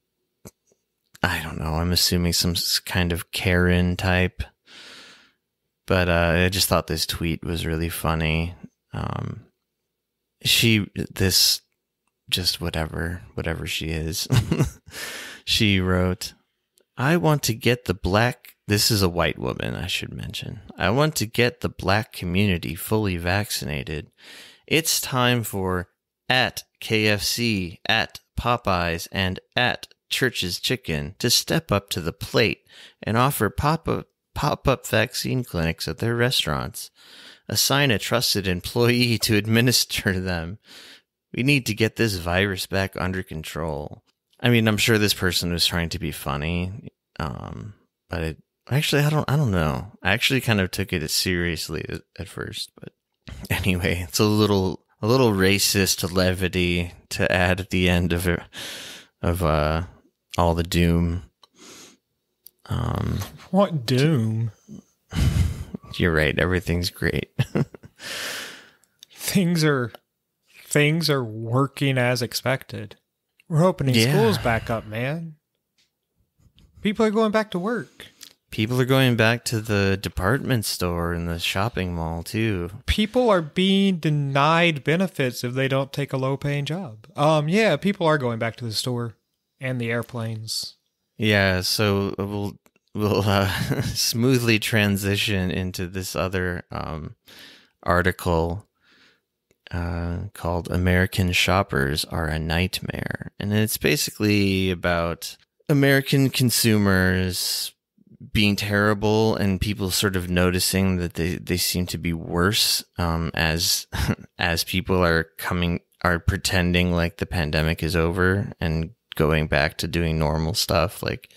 B: I don't know. I'm assuming some kind of Karen type. But I just thought this tweet was really funny. Whatever she is. She wrote, I want to get the black, this is a white woman, I should mention. I want to get the black community fully vaccinated. It's time for at KFC, at Popeyes, and at Church's Chicken to step up to the plate and offer pop-up vaccine clinics at their restaurants. Assign a trusted employee to administer them. We need to get this virus back under control. I mean, I'm sure this person was trying to be funny, but I don't know. I actually kind of took it as seriously at first, but anyway, it's a little racist levity to add at the end of all the doom.
A: What doom?
B: You're right. Everything's great.
A: Things are working as expected. We're opening schools back up, man. People are going back to work.
B: People are going back to the department store and the shopping mall, too.
A: People are being denied benefits if they don't take a low-paying job. Yeah, people are going back to the store and the airplanes.
B: Yeah, so we'll smoothly transition into this other article called American Shoppers Are a Nightmare. And it's basically about American consumers being terrible and people sort of noticing that they seem to be worse as people are pretending like the pandemic is over and going back to doing normal stuff like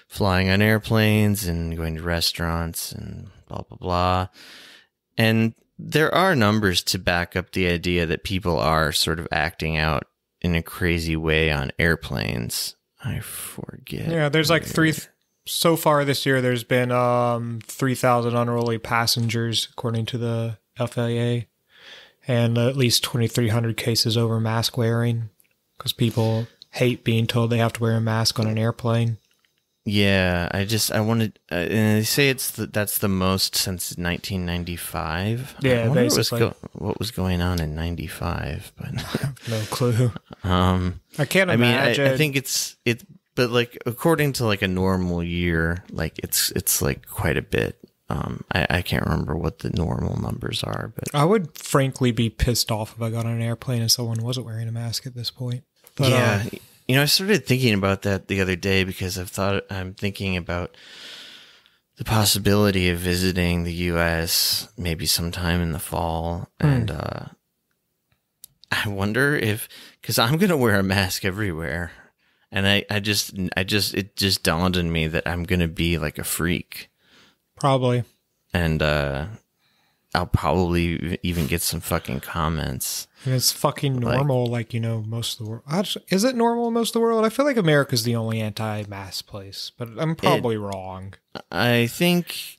B: flying on airplanes and going to restaurants and blah, blah, blah. And there are numbers to back up the idea that people are sort of acting out in a crazy way on airplanes. I forget.
A: Yeah, there's like so far this year, there's been 3,000 unruly passengers, according to the FAA, and at least 2,300 cases over mask wearing, because people hate being told they have to wear a mask on an airplane.
B: Yeah, I wanted, and they say that's the most since 1995.
A: Yeah, basically.
B: What was going on in 95, but
A: I have no clue. I can't imagine.
B: I mean, I think it's, but like according to like a normal year, like it's like quite a bit. I can't remember what the normal numbers are, but
A: I would frankly be pissed off if I got on an airplane and someone wasn't wearing a mask at this point. But,
B: yeah. I started thinking about that the other day because I'm thinking about the possibility of visiting the U.S. maybe sometime in the fall. And I wonder because I'm going to wear a mask everywhere. And it just dawned on me that I'm going to be like a freak.
A: Probably.
B: And I'll probably even get some fucking comments.
A: And it's fucking normal, like, most of the world. Is it normal in most of the world? I feel like America's the only anti-mask place, but I'm probably wrong.
B: I think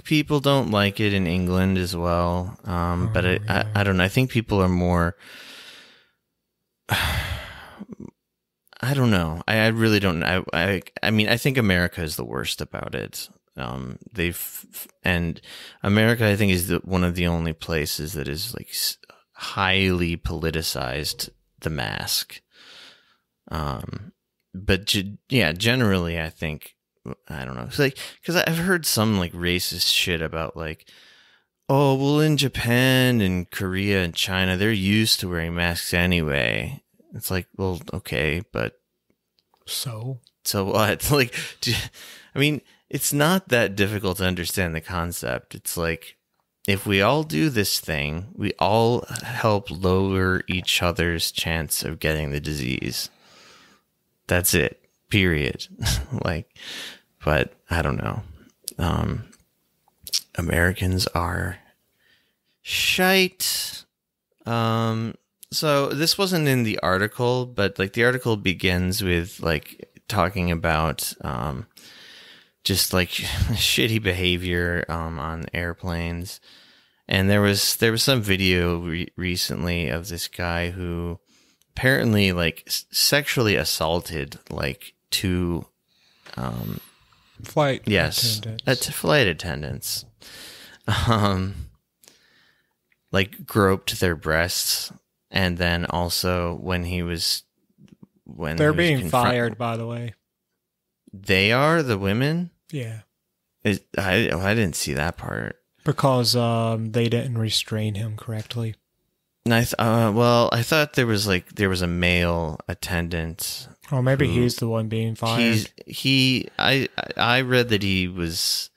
B: people don't like it in England as well. But I don't know. I think people are more. I don't know. I really don't know. I mean, I think America is the worst about it. And America, I think, is one of the only places that is like highly politicized the mask. But generally, I think, I don't know. It's like, because I've heard some like racist shit about like, oh, well, in Japan and Korea and China, they're used to wearing masks anyway. It's like, well, okay, but
A: so
B: what? Like, I mean, it's not that difficult to understand the concept. It's like, if we all do this thing, we all help lower each other's chance of getting the disease. That's it. Period. But I don't know. Americans are shite. So this wasn't in the article, but like the article begins with like talking about just like shitty behavior on airplanes. And there was some video recently of this guy who apparently like sexually assaulted like two
A: flight
B: attendants. Like groped their breasts, and then also when they're being
A: fired, by the way.
B: They are the women?
A: Yeah.
B: I didn't see that part.
A: Because they didn't restrain him correctly.
B: And I thought there was a male attendant.
A: Or maybe he's the one being fired.
B: I read that he was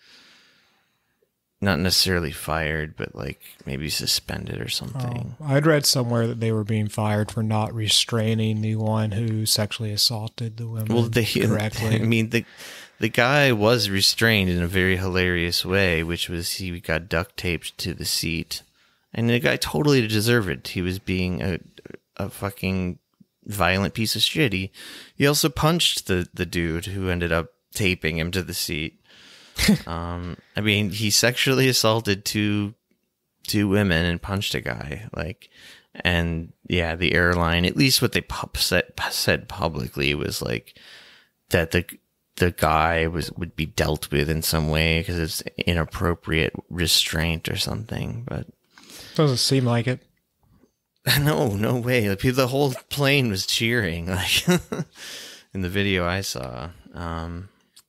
B: not necessarily fired, but like maybe suspended or something.
A: I'd read somewhere that they were being fired for not restraining the one who sexually assaulted the women correctly.
B: I mean, the guy was restrained in a very hilarious way, which was he got duct taped to the seat. And the guy totally deserved it. He was being a fucking violent piece of shit. He also punched the dude who ended up taping him to the seat. I mean, he sexually assaulted two women and punched a guy. And yeah, the airline, at least what they said publicly, was like that the guy would be dealt with in some way because it's inappropriate restraint or something. But
A: doesn't seem like it.
B: No way. Like, the whole plane was cheering, like in the video I saw.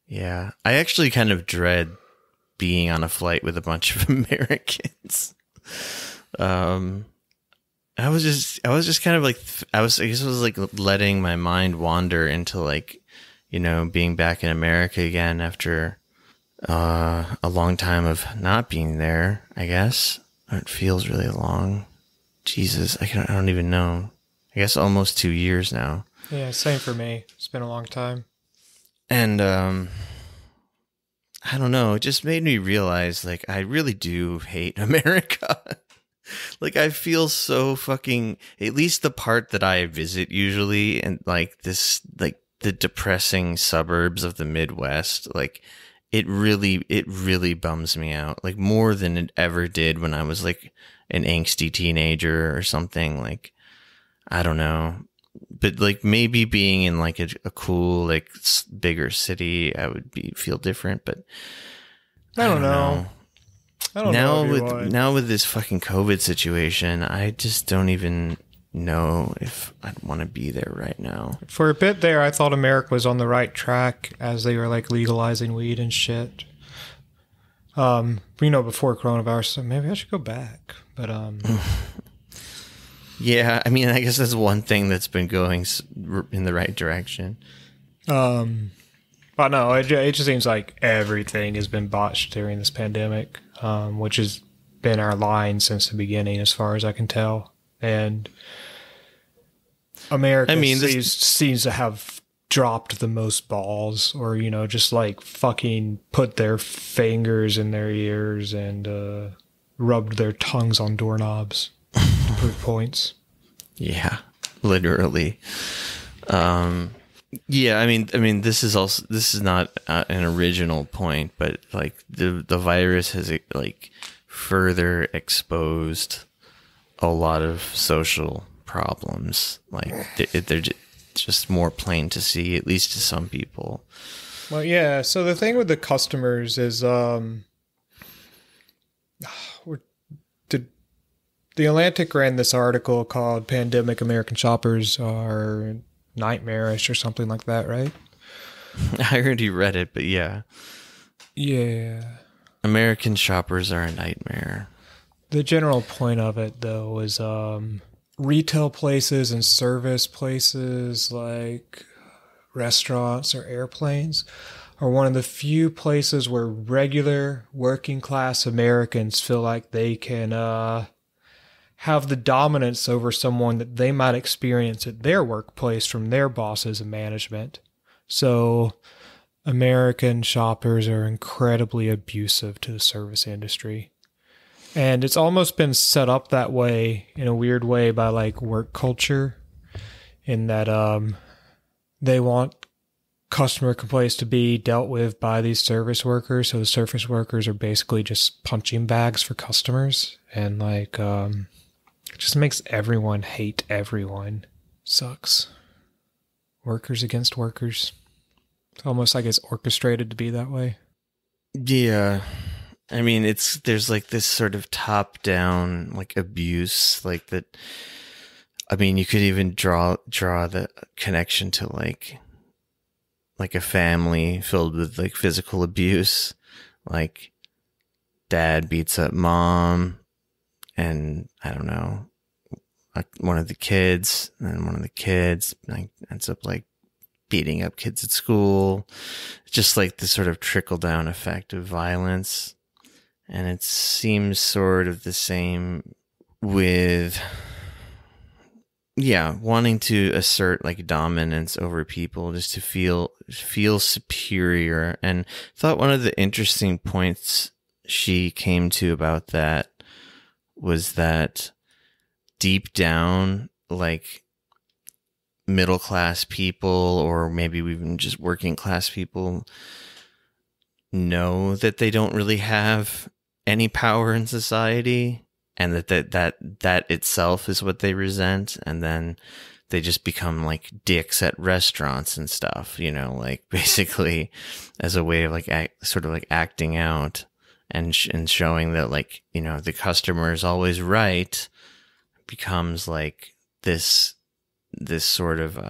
B: Yeah, I actually kind of dread being on a flight with a bunch of Americans. I was just kind of like, I guess I was like letting my mind wander into like, being back in America again after a long time of not being there, I guess. It feels really long. Jesus, I don't even know. I guess almost 2 years now.
A: Yeah, same for me. It's been a long time.
B: And I don't know, it just made me realize like I really do hate America. Like I feel so fucking, at least the part that I visit usually, and like this, like the depressing suburbs of the Midwest, like it really bums me out, like more than it ever did when I was like an angsty teenager or something. Like, I don't know, but like maybe being in like a cool, like bigger city, I would feel different, but
A: I don't know. I don't know.
B: Now with this fucking COVID situation, I just don't even know if I'd want to be there right now.
A: For a bit there, I thought America was on the right track as they were like legalizing weed and shit. Before coronavirus, so maybe I should go back. But
B: yeah, I mean, I guess that's one thing that's been going in the right direction.
A: But no, it just seems like everything has been botched during this pandemic, which has been our line since the beginning, as far as I can tell. And America seems to have dropped the most balls, or, just like fucking put their fingers in their ears and rubbed their tongues on doorknobs to prove points.
B: Yeah, literally. Yeah, I mean, this is not an original point, but like the virus has like further exposed a lot of social problems. Like they're just more plain to see, at least to some people.
A: Well, yeah. So the thing with the customers is, the Atlantic ran this article called "Pandemic American Shoppers Are Nightmarish" or something like that, right?
B: I already read it, but yeah.
A: Yeah.
B: American shoppers are a nightmare.
A: The general point of it, though, is retail places and service places like restaurants or airplanes are one of the few places where regular working class Americans feel like they can have the dominance over someone that they might experience at their workplace from their bosses and management. So American shoppers are incredibly abusive to the service industry. And it's almost been set up that way in a weird way by like work culture, in that they want customer complaints to be dealt with by these service workers. So the service workers are basically just punching bags for customers. And like, it just makes everyone hate everyone. Sucks. Workers against workers. It's almost like it's orchestrated to be that way.
B: Yeah. I mean, there's like this sort of top down like abuse, like that. I mean, you could even draw the connection to like a family filled with like physical abuse, like dad beats up mom, and I don't know, like one of the kids, and then one of the kids like ends up like beating up kids at school. Just like this sort of trickle down effect of violence. And it seems sort of the same with, wanting to assert like dominance over people, just to feel superior. And I thought one of the interesting points she came to about that was that deep down, like middle class people, or maybe even just working class people, know that they don't really have any power in society, and that itself is what they resent, and then they just become like dicks at restaurants and stuff, like basically as a way of like sort of like acting out and showing that like, the customer is always right, becomes like this sort of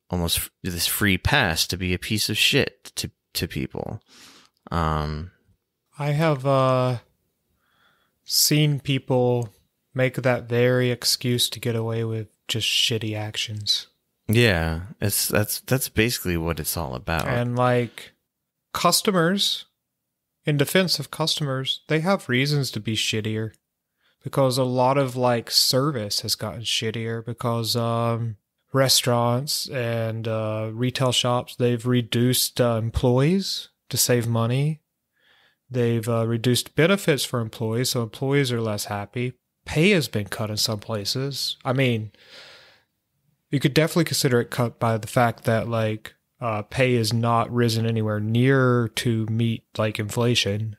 B: almost this free pass to be a piece of shit to people.
A: I have seen people make that very excuse to get away with just shitty actions.
B: Yeah, that's basically what it's all about.
A: And like customers, in defense of customers, they have reasons to be shittier because a lot of like service has gotten shittier because restaurants and retail shops, they've reduced employees to save money. They've reduced benefits for employees, so employees are less happy. Pay has been cut in some places. I mean, you could definitely consider it cut by the fact that like pay is not risen anywhere near to meet like inflation.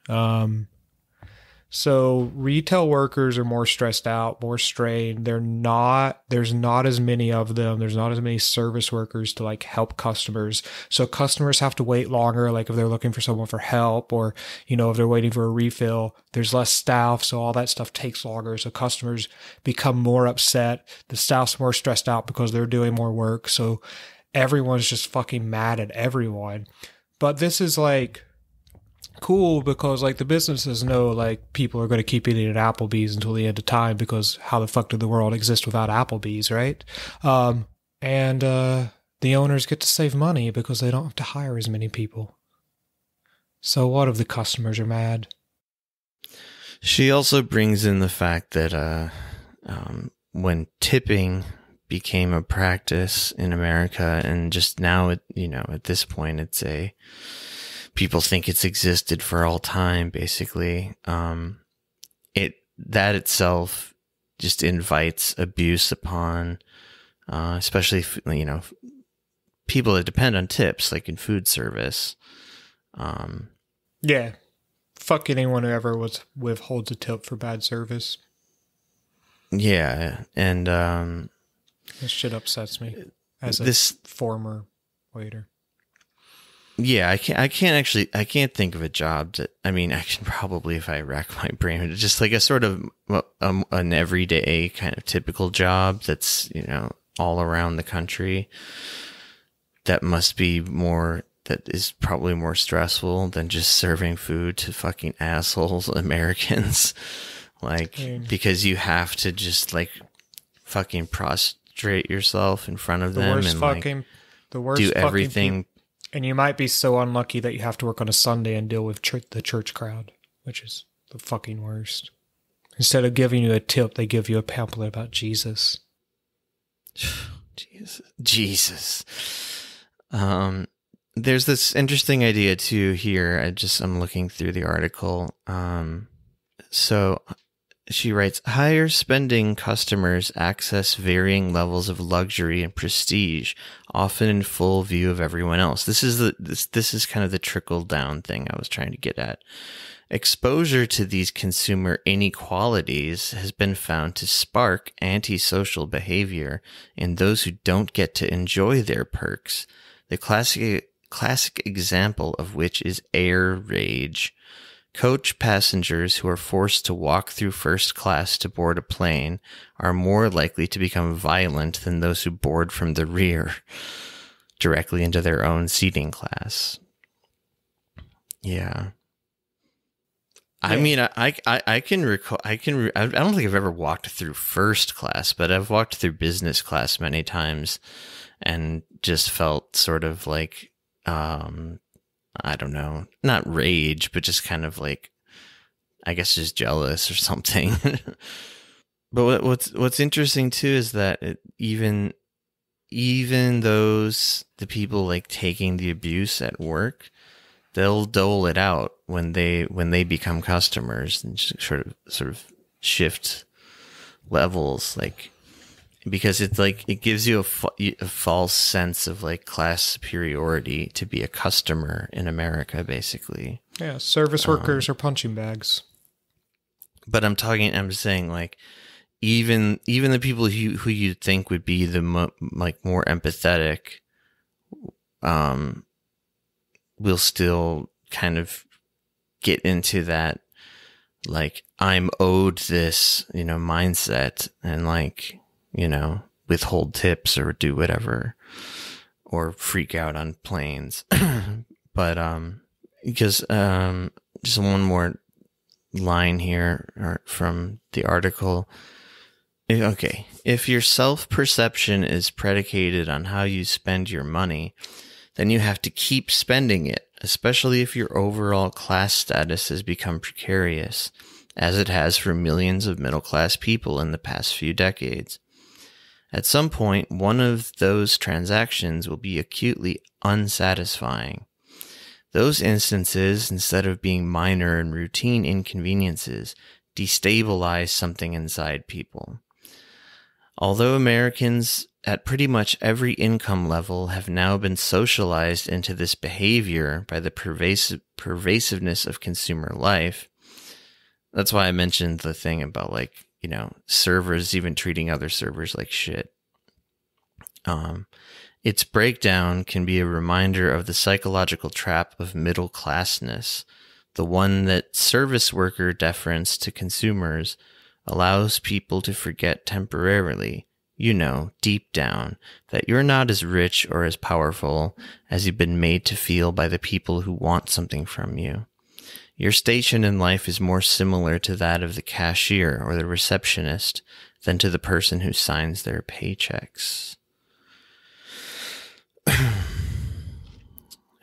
A: So retail workers are more stressed out, more strained. There's not as many of them. There's not as many service workers to like help customers. So customers have to wait longer. Like if they're looking for someone for help or, you know, if they're waiting for a refill, there's less staff. So all that stuff takes longer. So customers become more upset. The staff's more stressed out because they're doing more work. So everyone's just fucking mad at everyone. But this is like cool because like the businesses know like people are going to keep eating at Applebee's until the end of time because how the fuck did the world exist without Applebee's, right? And the owners get to save money because they don't have to hire as many people. So what if the customers are mad?
B: She also brings in the fact that when tipping became a practice in America, and just now, at this point, people think it's existed for all time, basically. That itself just invites abuse upon, especially, people that depend on tips, like in food service.
A: Yeah. Fuck anyone who ever withholds a tip for bad service.
B: Yeah. And,
A: this shit upsets me as a former waiter.
B: Yeah, I can't think of a job that, I mean, I can probably, if I rack my brain, just like a sort of an everyday kind of typical job that's, all around the country that is probably more stressful than just serving food to fucking assholes Americans. Because you have to just like fucking prostrate yourself in front of them and do everything.
A: And you might be so unlucky that you have to work on a Sunday and deal with the church crowd, which is the fucking worst. Instead of giving you a tip, they give you a pamphlet about Jesus.
B: Jesus. There's this interesting idea too here. I'm looking through the article. So she writes, higher spending customers access varying levels of luxury and prestige, often in full view of everyone else. This is kind of the trickle down thing I was trying to get at. Exposure to these consumer inequalities has been found to spark antisocial behavior in those who don't get to enjoy their perks. The classic example of which is air rage. Coach passengers who are forced to walk through first class to board a plane are more likely to become violent than those who board from the rear directly into their own seating class. Yeah. I mean, I can recall, I don't think I've ever walked through first class, but I've walked through business class many times and just felt sort of like, I don't know, not rage, but just kind of like, I guess just jealous or something. But what's interesting too is that even the people like taking the abuse at work, they'll dole it out when they become customers and sort of shift levels, like, because it's like it gives you a false sense of like class superiority to be a customer in America, basically.
A: Yeah, service workers are punching bags.
B: But I'm saying like even the people who you'd think would be the more empathetic, will still kind of get into that like I'm owed this, mindset and like, withhold tips or do whatever or freak out on planes. But, because, just one more line here from the article. Okay, if your self-perception is predicated on how you spend your money, then you have to keep spending it, especially if your overall class status has become precarious, as it has for millions of middle-class people in the past few decades. At some point, one of those transactions will be acutely unsatisfying. Those instances, instead of being minor and routine inconveniences, destabilize something inside people. Although Americans at pretty much every income level have now been socialized into this behavior by the pervasiveness of consumer life, that's why I mentioned the thing about, like, you know, servers even treating other servers like shit. Its breakdown can be a reminder of the psychological trap of middle classness, the one that service worker deference to consumers allows people to forget temporarily, you know, deep down, that you're not as rich or as powerful as you've been made to feel by the people who want something from you. Your station in life is more similar to that of the cashier or the receptionist than to the person who signs their paychecks.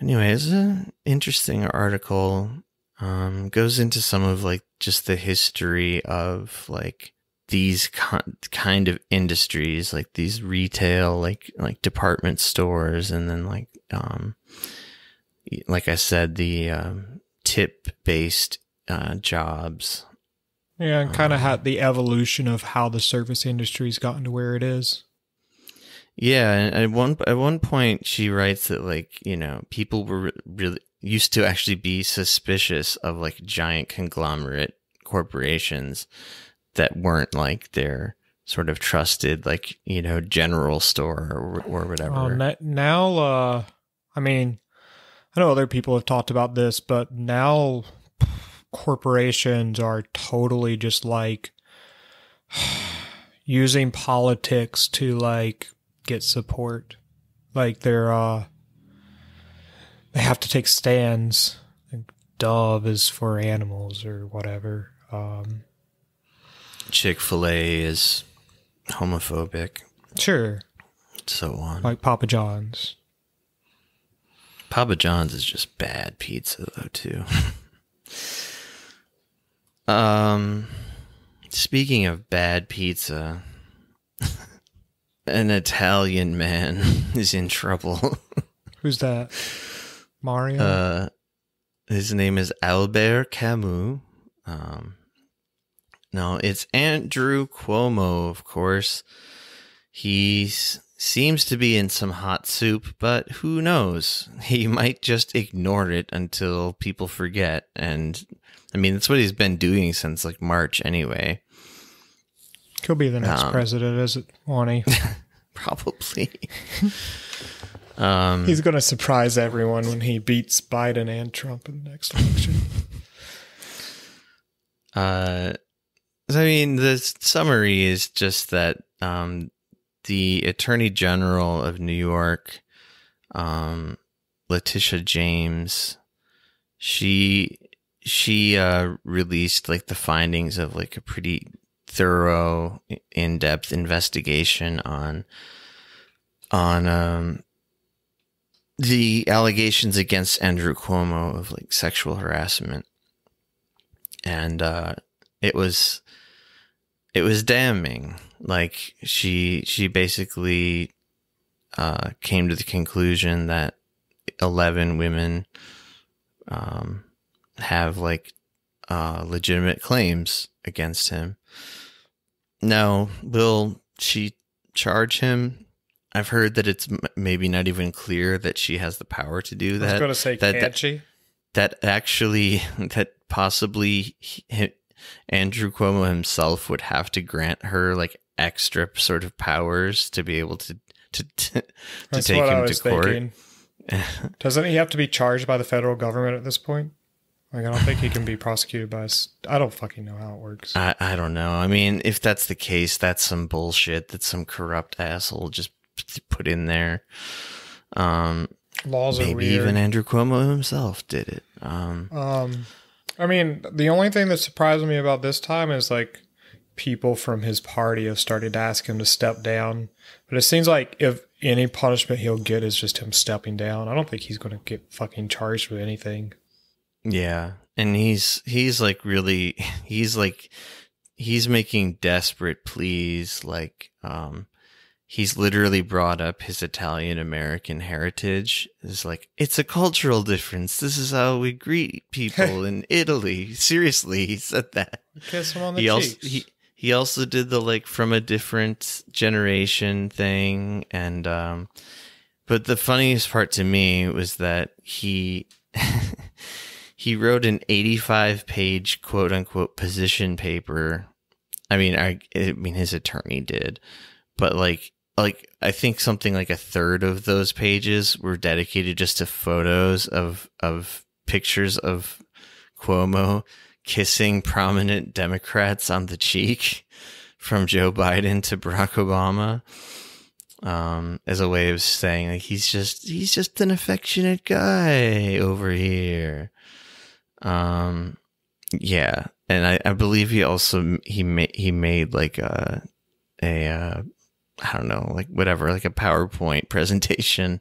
B: Anyway, it's an interesting article. Goes into some of, like, just the history of, like, these kind of industries, like these retail, like department stores, and then like I said, the tip-based jobs.
A: Yeah, and kind of had the evolution of how the service industry's gotten to where it is.
B: Yeah, and at one point she writes that, like, you know, people were really used to actually be suspicious of, like, giant conglomerate corporations that weren't, like, their sort of trusted, like, you know, general store or whatever.
A: Now, I mean, I know other people have talked about this, but now corporations are totally just, like, using politics to, like, get support. Like, they have to take stands. Like, Dove is for animals or whatever.
B: Chick-fil-A is homophobic.
A: Sure.
B: So on.
A: Like Papa John's.
B: Papa John's is just bad pizza, though, too. Speaking of bad pizza, an Italian man is in trouble.
A: Who's that? Mario?
B: His name is Albert Camus. No, it's Andrew Cuomo, of course. He seems to be in some hot soup, but who knows? He might just ignore it until people forget. And I mean, that's what he's been doing since, like, March anyway.
A: He'll be the next president, is it, won't he?
B: Probably.
A: He's going to surprise everyone when he beats Biden and Trump in the next election.
B: I mean, the summary is just that the Attorney General of New York, Letitia James, she released, like, the findings of, like, a pretty thorough, in-depth investigation on the allegations against Andrew Cuomo of, like, sexual harassment. And it was damning. Like, she basically came to the conclusion that 11 women have, like, legitimate claims against him. Now, will she charge him? I've heard that it's maybe not even clear that she has the power to do that.
A: I was going to say, can't she?
B: That possibly Andrew Cuomo himself would have to grant her, like, extra sort of powers to be able to take him to court.
A: Doesn't he have to be charged by the federal government at this point? Like, I don't think he can be prosecuted by us. I don't fucking know how it works.
B: I don't know. I mean, if that's the case, that's some bullshit that some corrupt asshole just put in there.
A: Laws are weird.
B: Maybe even Andrew Cuomo himself did it.
A: I mean, the only thing that surprised me about this time is, like, people from his party have started to ask him to step down. But it seems like if any punishment he'll get is just him stepping down. I don't think he's going to get fucking charged with anything.
B: Yeah. And he's making desperate pleas. Like, he's literally brought up his Italian American heritage. It's like, it's a cultural difference. This is how we greet people in Italy. Seriously, he said that.
A: Kiss him on the cheeks.
B: He also did the like from a different generation thing. And, but the funniest part to me was that he wrote an 85-page quote unquote position paper. I mean, his attorney did, but like I think something like a third of those pages were dedicated just to photos of pictures of Cuomo kissing prominent Democrats on the cheek, from Joe Biden to Barack Obama, as a way of saying like he's just an affectionate guy over here. Yeah, and I believe he also he made like a I don't know, like whatever, like a PowerPoint presentation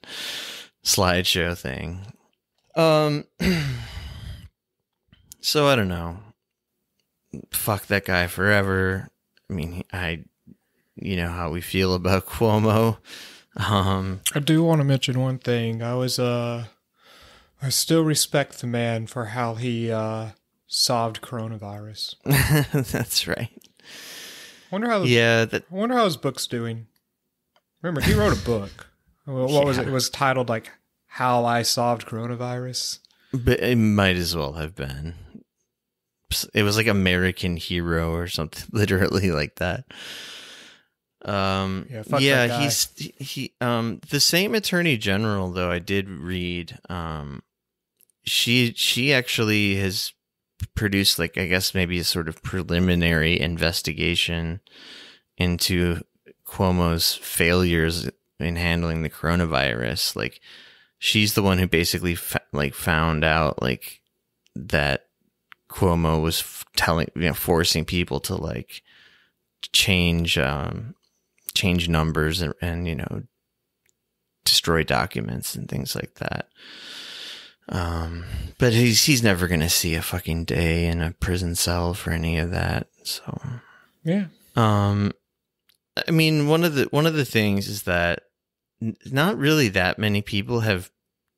B: slideshow thing. So I don't know. Fuck that guy forever. I mean, you know how we feel about Cuomo.
A: I do want to mention one thing. I still respect the man for how he solved coronavirus.
B: That's right.
A: I wonder how his book's doing. Remember, he wrote a book. What was it? It was titled like "How I Solved Coronavirus."
B: But it might as well have been. It was like American Hero or something, literally like that.
A: Fuck that guy.
B: He the same attorney general, though, I did read. She actually has produced, like, I guess maybe a sort of preliminary investigation into Cuomo's failures in handling the coronavirus. Like, she's the one who basically found out like that Cuomo was forcing people to like change numbers and destroy documents and things like that. But he's never going to see a fucking day in a prison cell for any of that. So,
A: yeah.
B: I mean, one of the things is that not really that many people have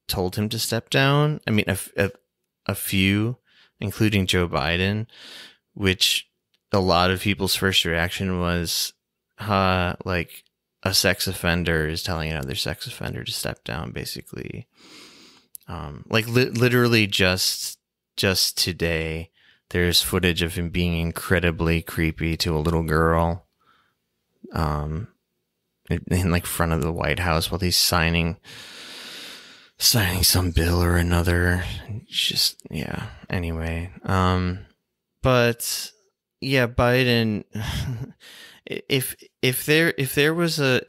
B: told him to step down. I mean, a few, including Joe Biden, which a lot of people's first reaction was, like a sex offender is telling another sex offender to step down, basically. Literally just today, there's footage of him being incredibly creepy to a little girl, in like front of the White House while he's signing some bill or another. Just, yeah. Anyway, but yeah, Biden. If there was an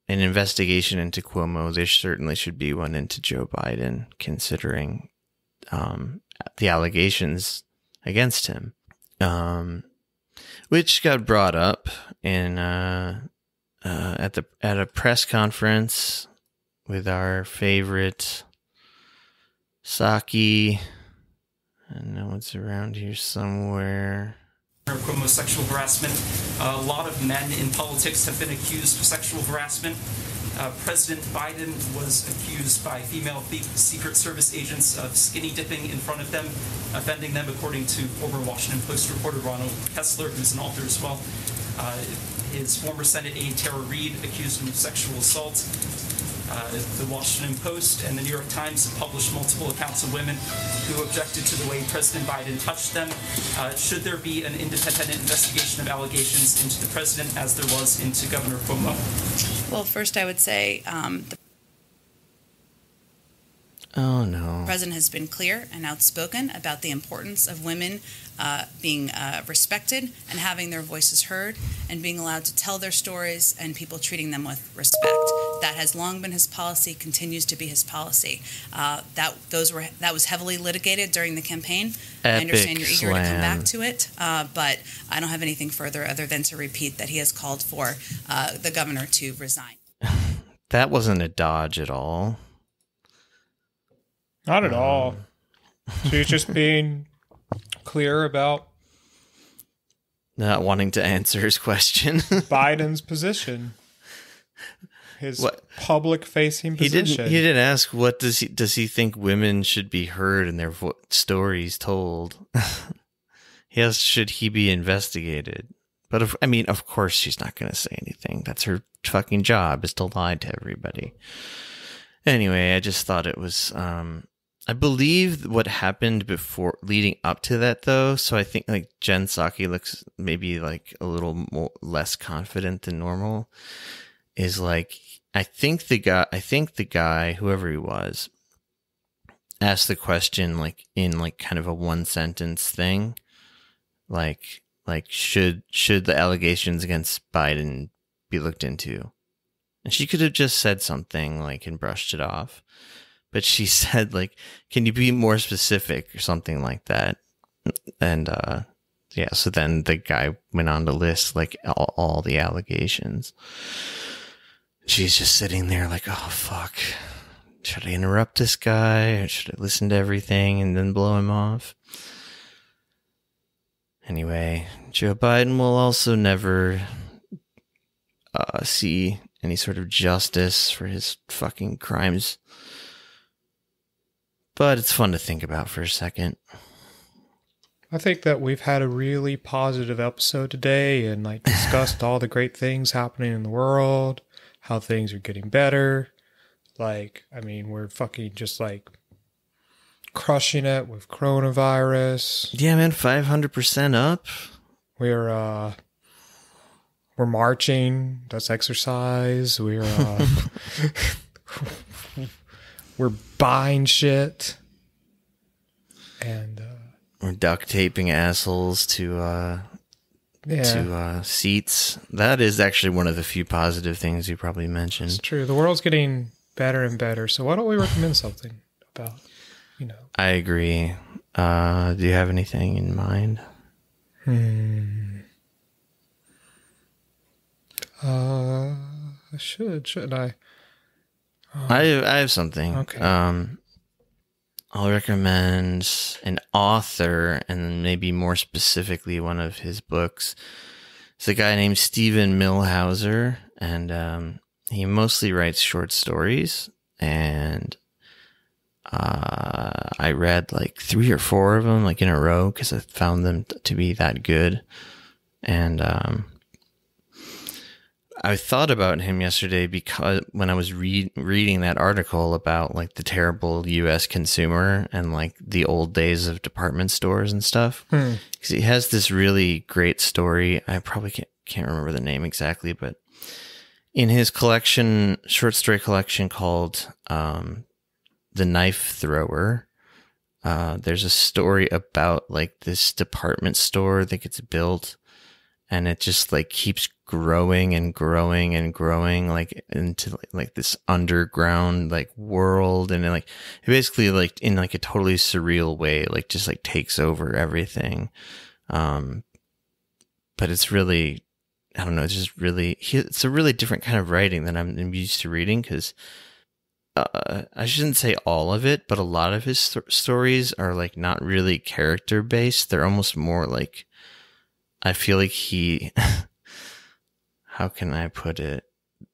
B: investigation into Cuomo, there certainly should be one into Joe Biden, considering the allegations against him, which got brought up in at a press conference with our favorite Psaki. I know it's around here somewhere.
E: Cuomo's sexual harassment. A lot of men in politics have been accused of sexual harassment. President Biden was accused by female Secret Service agents of skinny dipping in front of them, offending them, according to former Washington Post reporter Ronald Kessler, who's an author as well. His former Senate aide Tara Reid accused him of sexual assault. The Washington Post and the New York Times have published multiple accounts of women who objected to the way President Biden touched them. Should there be an independent investigation of allegations into the president, as there was into Governor Cuomo?
F: Well, first I would say
B: the
F: president has been clear and outspoken about the importance of women being respected and having their voices heard and being allowed to tell their stories and people treating them with respect. That has long been his policy, continues to be his policy. That was heavily litigated during the campaign. I understand you're eager to come back to it, but I don't have anything further other than to repeat that he has called for the governor to resign.
B: That wasn't a dodge at all.
A: Not at all. She's just being clear about
B: not wanting to answer his question.
A: Biden's position. His public-facing position.
B: He didn't ask what does he think women should be heard and their stories told. He asked, should he be investigated? But of course she's not going to say anything. That's her fucking job, is to lie to everybody. Anyway, I just thought it was. I believe what happened before, leading up to that, though. So I think like Jen Psaki looks maybe like a little less confident than normal. Is like I think the guy, whoever he was, asked the question like in like kind of a one sentence thing, like should the allegations against Biden be looked into? And she could have just said something like and brushed it off. But she said, like, can you be more specific or something like that? And, yeah, so then the guy went on to list, like, all the allegations. She's just sitting there like, oh, fuck. Should I interrupt this guy? Or should I listen to everything and then blow him off? Anyway, Joe Biden will also never see any sort of justice for his fucking crimes. But it's fun to think about for a second.
A: I think that we've had a really positive episode today and like discussed all the great things happening in the world, how things are getting better. Like, I mean, we're fucking just like crushing it with coronavirus.
B: Yeah, man, 500% up.
A: We're marching. That's exercise. We're buying shit. And
B: we're duct taping assholes to seats. That is actually one of the few positive things you probably mentioned.
A: It's true. The world's getting better and better. So why don't we recommend something about,
B: I agree. Do you have anything in mind?
A: Shouldn't I?
B: I have something.
A: Okay.
B: I'll recommend an author, and maybe more specifically one of his books. It's a guy named Stephen Millhauser, and he mostly writes short stories. And I read like 3 or 4 of them, like in a row, because I found them to be that good. And I thought about him yesterday because when I was reading that article about like the terrible U.S. consumer and like the old days of department stores and stuff, because he has this really great story. I probably can't remember the name exactly, but in his collection, short story collection called The Knife Thrower, there's a story about like this department store that gets built, and it just like keeps growing and growing and growing, like into like this underground like world, and like it basically like in like a totally surreal way, like just like takes over everything. But it's really, I don't know, it's just really, it's a really different kind of writing than I'm used to reading, because I shouldn't say all of it, but a lot of his stories are like not really character based. They're almost more like, I feel like he, how can I put it?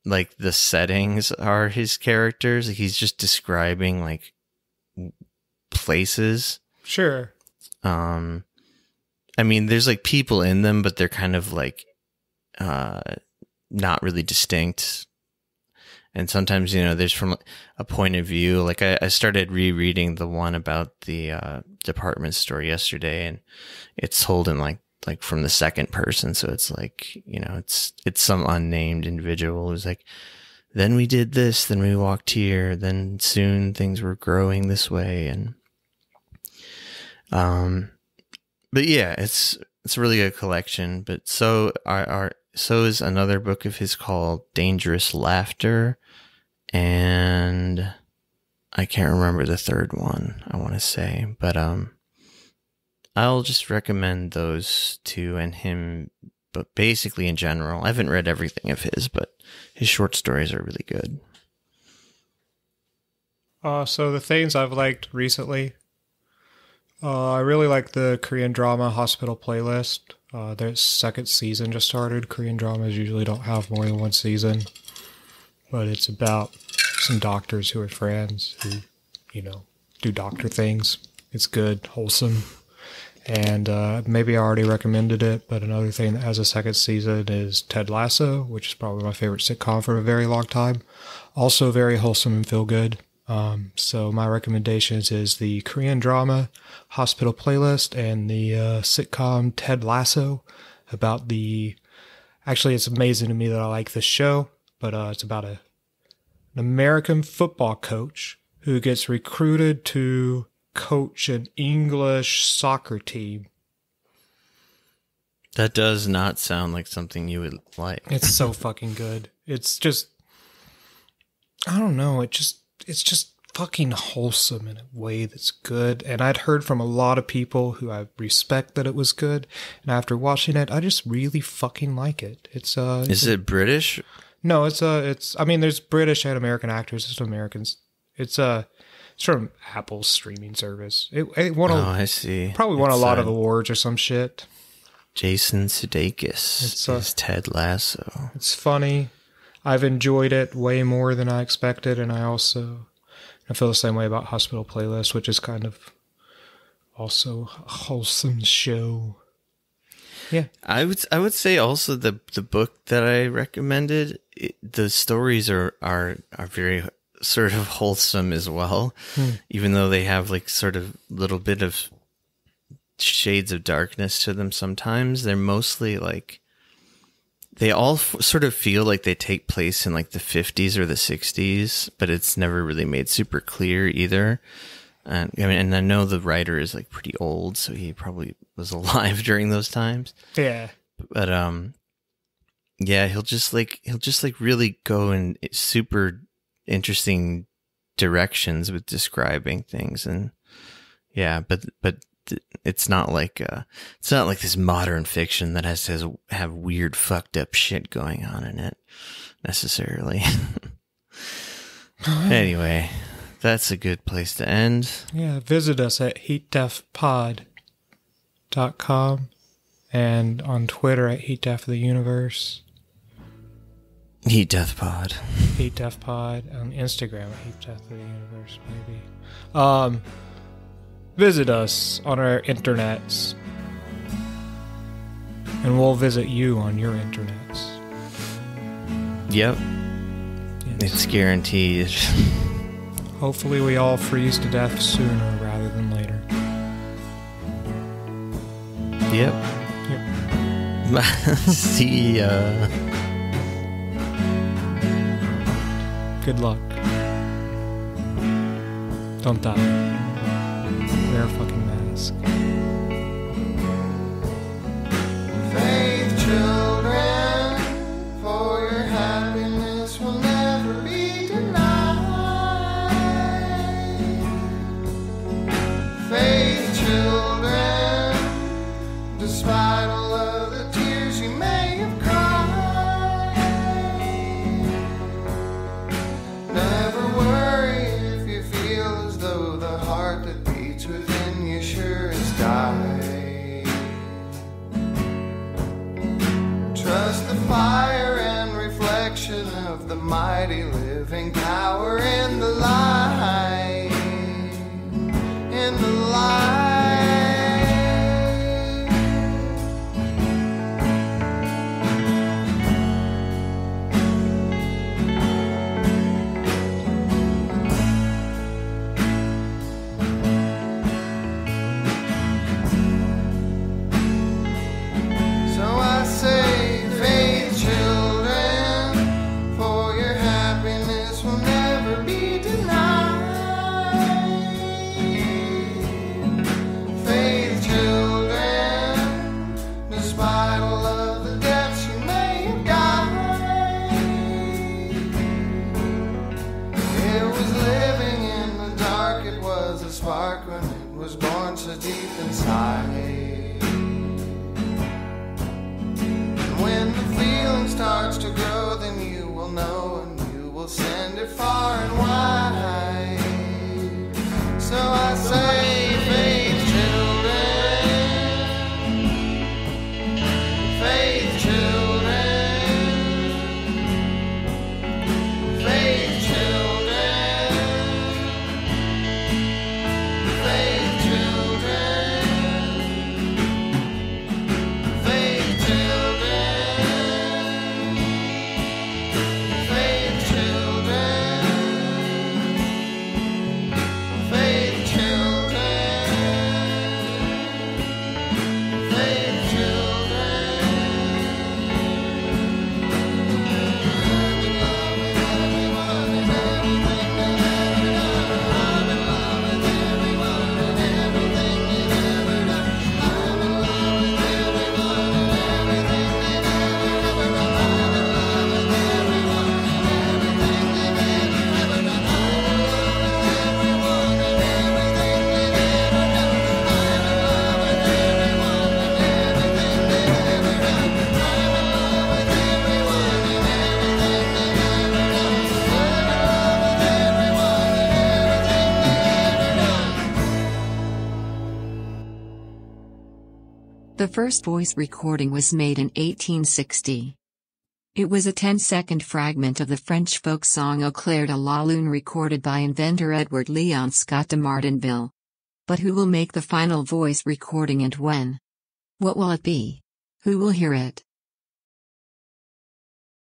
B: Like the settings are his characters. Like he's just describing like places.
A: Sure.
B: I mean, there's like people in them, but they're kind of like not really distinct. And sometimes, there's from a point of view, like I started rereading the one about the department store yesterday, and it's told in like from the second person. So it's like, it's some unnamed individual who's like, then we did this, then we walked here, then soon things were growing this way. And, but yeah, it's a really good collection. But so is another book of his called Dangerous Laughter. and I can't remember the third one, I want to say, but I'll just recommend those two and him, but basically in general. I haven't read everything of his, but his short stories are really good.
A: So the things I've liked recently, I really like the Korean drama Hospital Playlist. Their second season just started. Korean dramas usually don't have more than one season, but it's about some doctors who are friends who, do doctor things. It's good, wholesome. And maybe I already recommended it, but another thing that has a second season is Ted Lasso, which is probably my favorite sitcom for a very long time. Also very wholesome and feel good. So my recommendations is the Korean drama Hospital Playlist and the sitcom Ted Lasso about actually it's amazing to me that I like this show, but it's about an American football coach who gets recruited to coach an English soccer team.
B: That does not sound like something you would like.
A: It's so fucking good. It's just, I don't know, it's just fucking wholesome in a way that's good. And I'd heard from a lot of people who I respect that it was good. And after watching it, I just really fucking like it. Is
B: it British?
A: No, there's British and American actors. It's Americans. It's from Apple's streaming service. It won
B: I see.
A: Probably won a lot of awards or some shit.
B: Jason Sudeikis is Ted Lasso.
A: It's funny. I've enjoyed it way more than I expected, and I feel the same way about Hospital Playlist, which is kind of also a wholesome show. Yeah,
B: I would say also the book that I recommended, the stories are very sort of wholesome as well, even though they have like sort of little bit of shades of darkness to them. Sometimes they're mostly like, they all sort of feel like they take place in like the 50s or the 60s, but it's never really made super clear either. And I know the writer is like pretty old, so he probably was alive during those times.
A: Yeah.
B: But yeah, he'll just really go in super interesting directions with describing things, and yeah, but it's not like this modern fiction that has to have weird fucked up shit going on in it necessarily. Anyway, that's a good place to end.
A: Yeah, visit us at heatdeathpod.com and on Twitter at heatdeaththeuniverse.
B: Heat Death Pod.
A: Heat Death Pod. On Instagram at Heat Death of the Universe, maybe. Visit us on our internets. And we'll visit you on your internets.
B: Yep.
A: Yes.
B: It's guaranteed.
A: Hopefully we all freeze to death sooner rather than later.
B: Yep. See ya.
A: Good luck. Don't die. Wear a fucking mask.
G: Faith, children, for your happiness will never be denied. Faith, children, despite all of the tears you may have cried. Never worry if you feel as though the heart that beats within you sure has died. Trust the fire and reflection of the mighty living power in the light. In the light. So I say, faith, children, for your happiness will never be denied.
C: The first voice recording was made in 1860. It was a 10-second fragment of the French folk song Au clair de la lune recorded by inventor Edward Leon Scott de Martinville. But who will make the final voice recording and when? What will it be? Who will hear it?